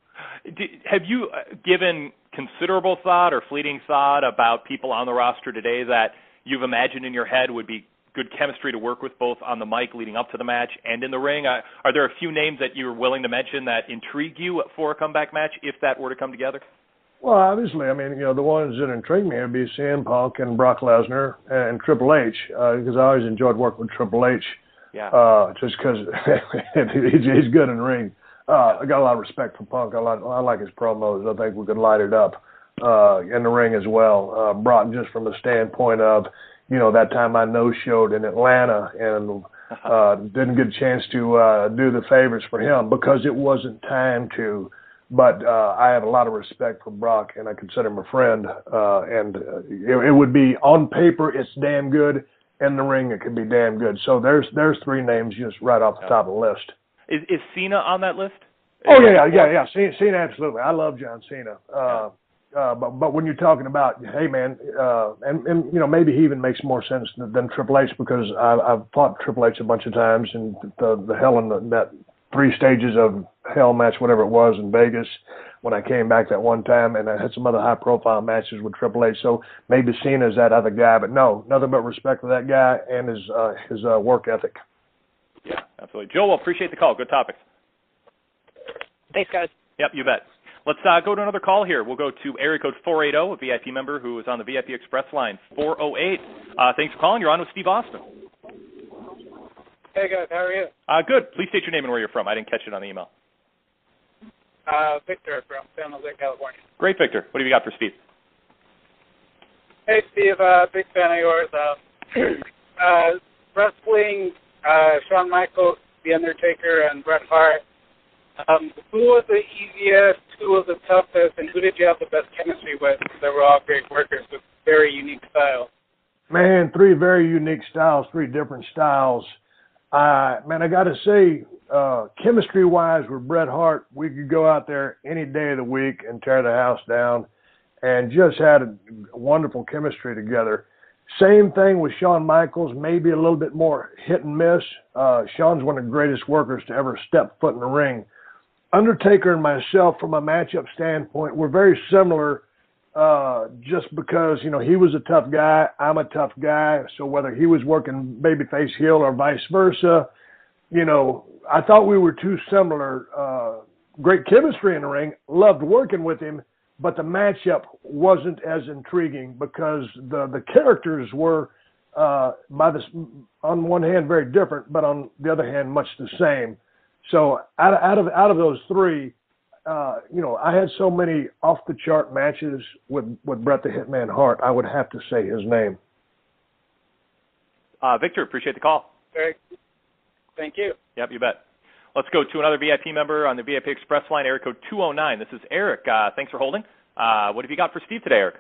Have you given considerable thought or fleeting thought about people on the roster today that you've imagined in your head would be good chemistry to work with, both on the mic leading up to the match and in the ring? Are there a few names that you're willing to mention that intrigue you for a comeback match if that were to come together? Well, obviously, the ones that intrigue me would be CM Punk and Brock Lesnar and Triple H, because I always enjoyed working with Triple H. Yeah. Just because he's good in the ring. I got a lot of respect for Punk. I like his promos. I think we could light it up in the ring as well. Brock, just from the standpoint of, that time I no-showed in Atlanta and didn't get a chance to do the favors for him because it wasn't time to. But I have a lot of respect for Brock, and I consider him a friend. And it would be, on paper, it's damn good. In the ring, it could be damn good. So there's three names just right off the top of the list. Is Cena on that list? Oh, yeah. Cena, absolutely. I love John Cena. But when you're talking about, hey, man, and maybe he even makes more sense than Triple H, because I've fought Triple H a bunch of times, and the hell in that 3 stages of hell match, whatever it was, in Vegas when I came back that one time, and I had some other high-profile matches with Triple H. So maybe Cena's that other guy, but no, nothing but respect for that guy and his work ethic. Yeah, absolutely. Joe, appreciate the call. Good topics. Thanks, guys. Yep, you bet. Let's go to another call here. We'll go to area code 480, a VIP member who is on the VIP Express line, 408. Thanks for calling. You're on with Steve Austin. Hey, guys. How are you? Good. Please state your name and where you're from. I didn't catch it on the email. Victor from San Jose, California. Great, Victor. What have you got for Steve? Hey, Steve. Big fan of yours. Wrestling, Shawn Michaels, The Undertaker, and Bret Hart. Who was the easiest, who was the toughest, and who did you have the best chemistry with? They were all great workers with very unique styles. Man, 3 very unique styles, 3 different styles. Man, I got to say, chemistry-wise with Bret Hart, we could go out there any day of the week and tear the house down, and just had a wonderful chemistry together. Same thing with Shawn Michaels, maybe a little bit more hit and miss. Shawn's one of the greatest workers to ever step foot in the ring. Undertaker and myself, from a matchup standpoint, we're very similar just because, you know, he was a tough guy, I'm a tough guy. So whether he was working babyface heel or vice versa, you know, I thought we were too similar. Great chemistry in the ring, loved working with him, but the matchup wasn't as intriguing because the characters were, on one hand, very different, but on the other hand, much the same. So out of those three, you know, I had so many off the chart matches with Bret the Hitman Hart. I would have to say his name. Victor, appreciate the call. Very, thank you. Yep, you bet. Let's go to another VIP member on the VIP Express line, area code 209. This is Eric. Thanks for holding. What have you got for Steve today, Eric?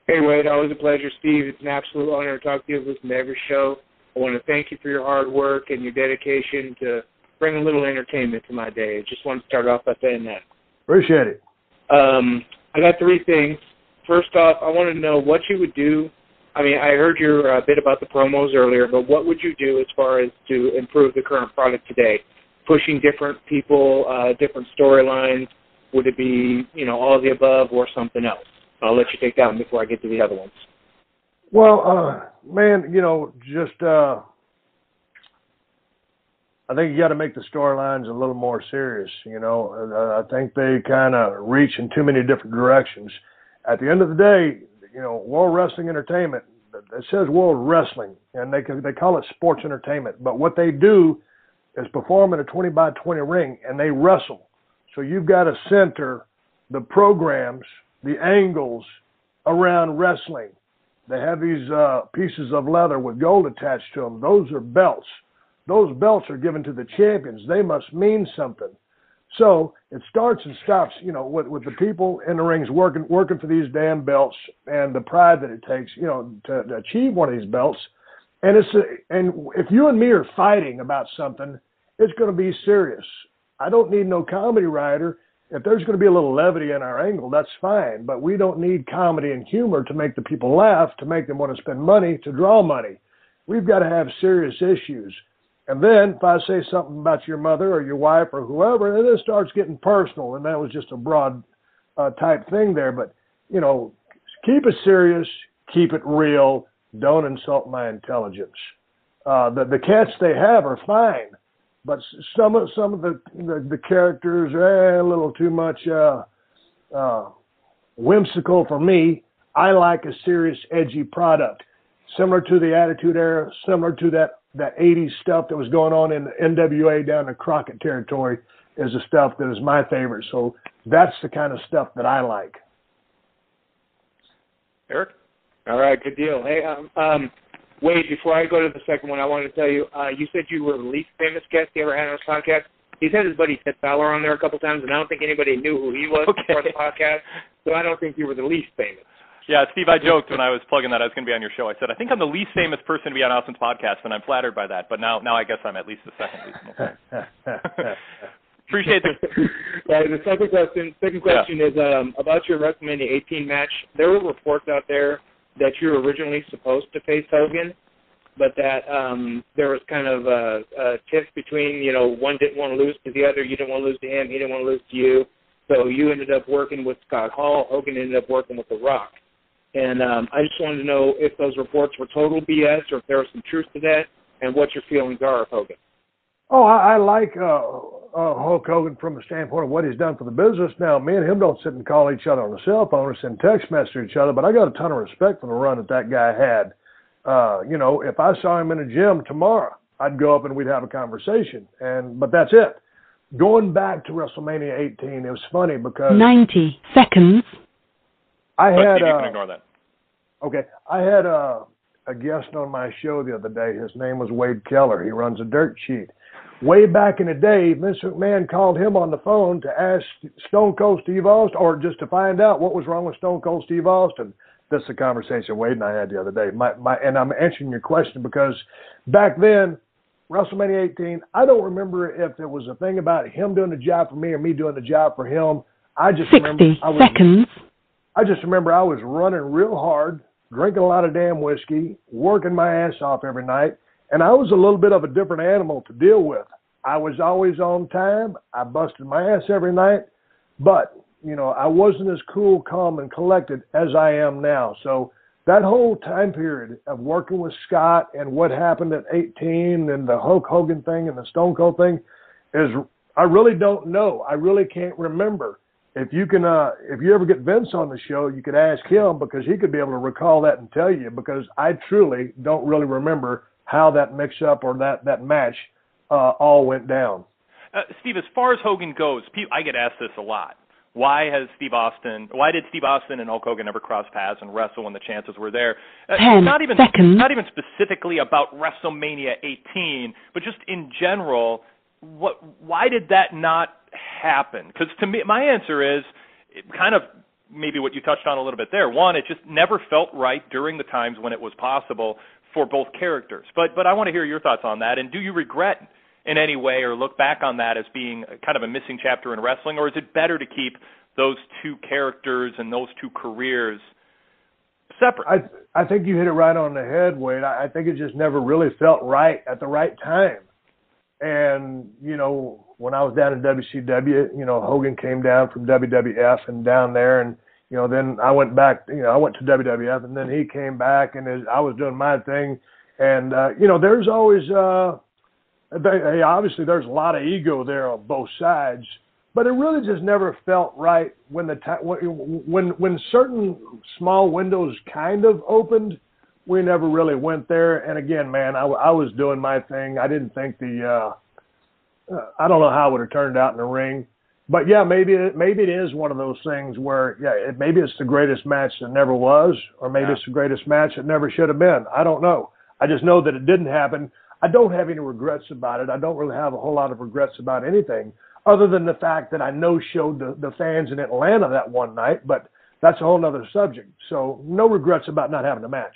Hey, Wade. Always a pleasure, Steve. It's an absolute honor to talk to you. I've listened to every show. I want to thank you for your hard work and your dedication to bring a little entertainment to my day. Just want to start off by saying that. Appreciate it. I got three things. First off, I want to know what you would do. I mean, I heard your bit about the promos earlier, but what would you do as far as to improve the current product today? Pushing different people, different storylines? Would it be, you know, all of the above or something else? I'll let you take that one before I get to the other ones. Well, man, you know, just I think you got to make the storylines a little more serious. You know, I think they kind of reach in too many different directions. At the end of the day, you know, World Wrestling Entertainment, it says World Wrestling, and they call it sports entertainment. But what they do is perform in a 20-by-20 ring, and they wrestle. So you've got to center the programs, the angles around wrestling. They have these pieces of leather with gold attached to them. Those are belts. Those belts are given to the champions. They must mean something. So it starts and stops, you know, with the people in the rings working for these damn belts and the pride that it takes, you know, to achieve one of these belts. And and if you and me are fighting about something, it's going to be serious. I don't need no comedy writer. If there's going to be a little levity in our angle, that's fine. But we don't need comedy and humor to make the people laugh, to make them want to spend money, to draw money. We've got to have serious issues. And then if I say something about your mother or your wife or whoever, then it starts getting personal. And that was just a broad type thing there. But, you know, keep it serious, keep it real. Don't insult my intelligence. The cats they have are fine, but some of the characters are a little too much whimsical for me. I like a serious, edgy product, similar to the Attitude Era, similar to that 80s stuff that was going on in the NWA down in Crockett territory is the stuff that is my favorite. So that's the kind of stuff that I like. Eric? All right, good deal. Hey, Wade, before I go to the second one, I wanted to tell you, you said you were the least famous guest you ever had on this podcast. He's had his buddy Ted Fowler on there a couple times, and I don't think anybody knew who he was before the podcast, so I don't think you were the least famous. Yeah, Steve, I joked when I was plugging that I was going to be on your show. I said, I think I'm the least famous person to be on Austin's podcast, and I'm flattered by that. But now I guess I'm at least the second least famous. Appreciate it. Yeah, the second question is about your WrestleMania 18 match. There were reports out there that you were originally supposed to face Hogan, but that there was kind of a tiff between, you know, one didn't want to lose to the other. You didn't want to lose to him. He didn't want to lose to you. So you ended up working with Scott Hall. Hogan ended up working with The Rock. And I just wanted to know if those reports were total BS or if there was some truth to that and what your feelings are of Hogan. Oh, I like Hulk Hogan from the standpoint of what he's done for the business. Now, me and him don't sit and call each other on the cell phone or send text messages to each other, but I got a ton of respect for the run that guy had. You know, if I saw him in a gym tomorrow, I'd go up and we'd have a conversation. But that's it. Going back to WrestleMania 18, it was funny because 90 seconds. I had you can ignore that. Okay, I had a guest on my show the other day. His name was Wade Keller. He runs a dirt sheet. Way back in the day, Vince McMahon called him on the phone to ask Stone Cold Steve Austin, or just to find out what was wrong with Stone Cold Steve Austin. That's the conversation Wade and I had the other day. And I'm answering your question because back then, WrestleMania 18, I don't remember if there was a thing about him doing the job for me or me doing the job for him. I just 60 seconds. I just remember I was running real hard drinking a lot of damn whiskey, working my ass off every night, and I was a little bit of a different animal to deal with. I was always on time. I busted my ass every night, but, you know, I wasn't as cool, calm, and collected as I am now. So that whole time period of working with Scott and what happened at 18 and the Hulk Hogan thing and the Stone Cold thing is, I really don't know. I really can't remember. If you ever get Vince on the show, you could ask him because he could be able to recall that and tell you, because I truly don't really remember how that mix-up or that match all went down. Steve, as far as Hogan goes, I get asked this a lot. Why did Steve Austin and Hulk Hogan never cross paths and wrestle when the chances were there? 10 not even specifically about WrestleMania 18, but just in general, why did that not happen? Because to me, my answer is kind of maybe what you touched on a little bit there. One, it just never felt right during the times when it was possible for both characters. But I want to hear your thoughts on that. And do you regret in any way or look back on that as being kind of a missing chapter in wrestling, or is it better to keep those two characters and those two careers separate? I think you hit it right on the head, Wade. I think it just never really felt right at the right time. And, you know, when I was down in WCW, you know, Hogan came down from WWF and down there, and, you know, then I went back, you know, I went to WWF, and then he came back, and I was doing my thing. And, you know, there's always, obviously there's a lot of ego there on both sides, but it really just never felt right when certain small windows kind of opened. We never really went there. And again, man, I was doing my thing. I didn't think I don't know how it would have turned out in the ring, but yeah, maybe it is one of those things where, yeah, maybe it's the greatest match that never was, or maybe it's the greatest match that never should have been. I don't know. I just know that it didn't happen. I don't have any regrets about it. I don't really have a whole lot of regrets about anything other than the fact that I showed the fans in Atlanta that one night, but that's a whole other subject. So no regrets about not having a match.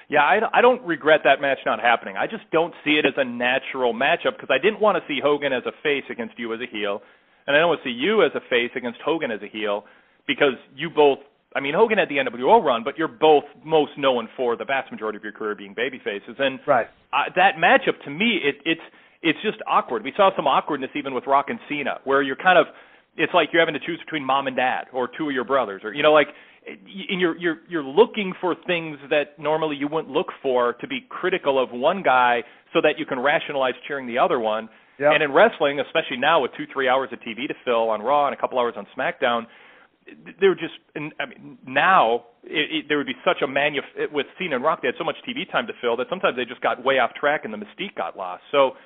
Yeah, I don't regret that match not happening. I just don't see it as a natural matchup because I didn't want to see Hogan as a face against you as a heel, and I don't want to see you as a face against Hogan as a heel because you both, I mean, Hogan had the NWO run, but you're both most known for the vast majority of your career being baby faces. And right. That matchup, to me, it's just awkward. We saw some awkwardness even with Rock and Cena, where you're kind of, it's like you're having to choose between mom and dad or two of your brothers, or, you know, like, and you're looking for things that normally you wouldn't look for to be critical of one guy so that you can rationalize cheering the other one. Yep. And in wrestling, especially now with 2-3 hours of TV to fill on Raw and a couple hours on SmackDown, there would just, I mean, now there would be such a with Cena and Rock, they had so much TV time to fill that sometimes they just got way off track and the mystique got lost. So,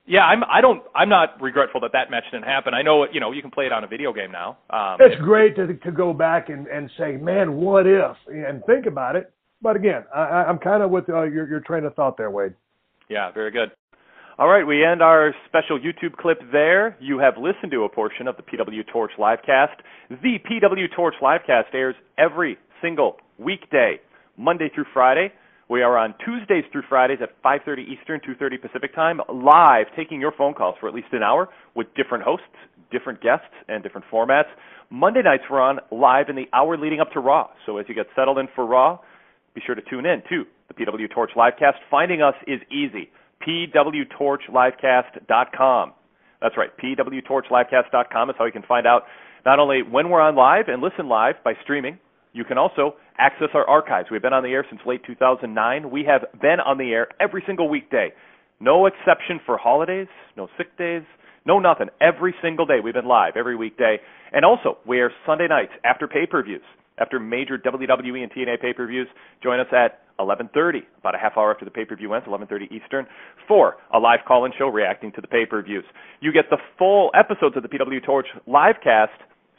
yeah, I'm not regretful that match didn't happen. I know, you know, you can play it on a video game now. It's great to go back and say, man, what if, and think about it. But again, I'm kind of with your train of thought there, Wade. Yeah, very good. All right, we end our special YouTube clip there. You have listened to a portion of the PWTorch Livecast. The PWTorch Livecast airs every single weekday, Monday through Friday. We are on Tuesdays through Fridays at 5:30 Eastern, 2:30 Pacific time, live, taking your phone calls for at least an hour with different hosts, different guests, and different formats. Monday nights we're on live in the hour leading up to Raw. So as you get settled in for Raw, be sure to tune in to the PWTorch Livecast. Finding us is easy. PWTorchLivecast.com. That's right, PWTorchLivecast.com is how you can find out not only when we're on live and listen live by streaming, you can also access our archives. We've been on the air since late 2009. We have been on the air every single weekday. No exception for holidays, no sick days, no nothing. Every single day we've been live, every weekday. And also, we air Sunday nights after pay-per-views, after major WWE and TNA pay-per-views. Join us at 11:30, about a half hour after the pay-per-view ends, 11:30 Eastern, for a live call-in show reacting to the pay-per-views. You get the full episodes of the PWTorch Livecast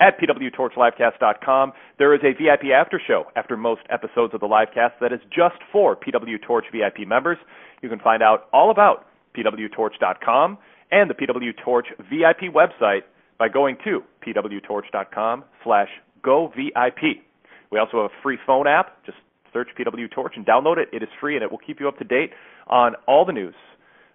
at PWTorchLivecast.com. There is a VIP after show after most episodes of the Livecast that is just for PWTorch VIP members. You can find out all about PWTorch.com and the PWTorch VIP website by going to PWTorch.com/GoVIP. We also have a free phone app. Just search PWTorch and download it. It is free, and it will keep you up to date on all the news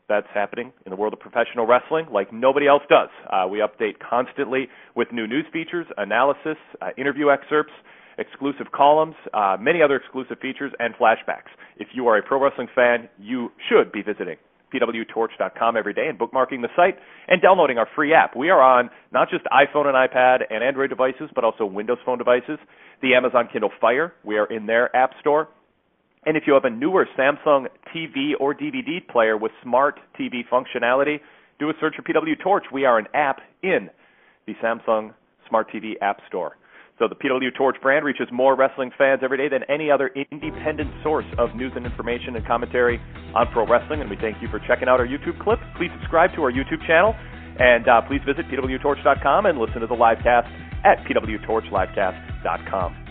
that's happening in the world of professional wrestling like nobody else does. We update constantly with new news features, analysis, interview excerpts, exclusive columns, many other exclusive features, and flashbacks. If you are a pro wrestling fan, you should be visiting PWTorch.com every day and bookmarking the site and downloading our free app. We are on not just iPhone and iPad and Android devices, but also Windows Phone devices, the Amazon Kindle Fire. We are in their app store. And if you have a newer Samsung TV or DVD player with smart TV functionality, do a search for PWTorch. We are an app in the Samsung Smart TV App Store. So the PWTorch brand reaches more wrestling fans every day than any other independent source of news and information and commentary on pro wrestling, and we thank you for checking out our YouTube clip. Please subscribe to our YouTube channel, and please visit PWTorch.com and listen to the livecast at PWTorchLivecast.com.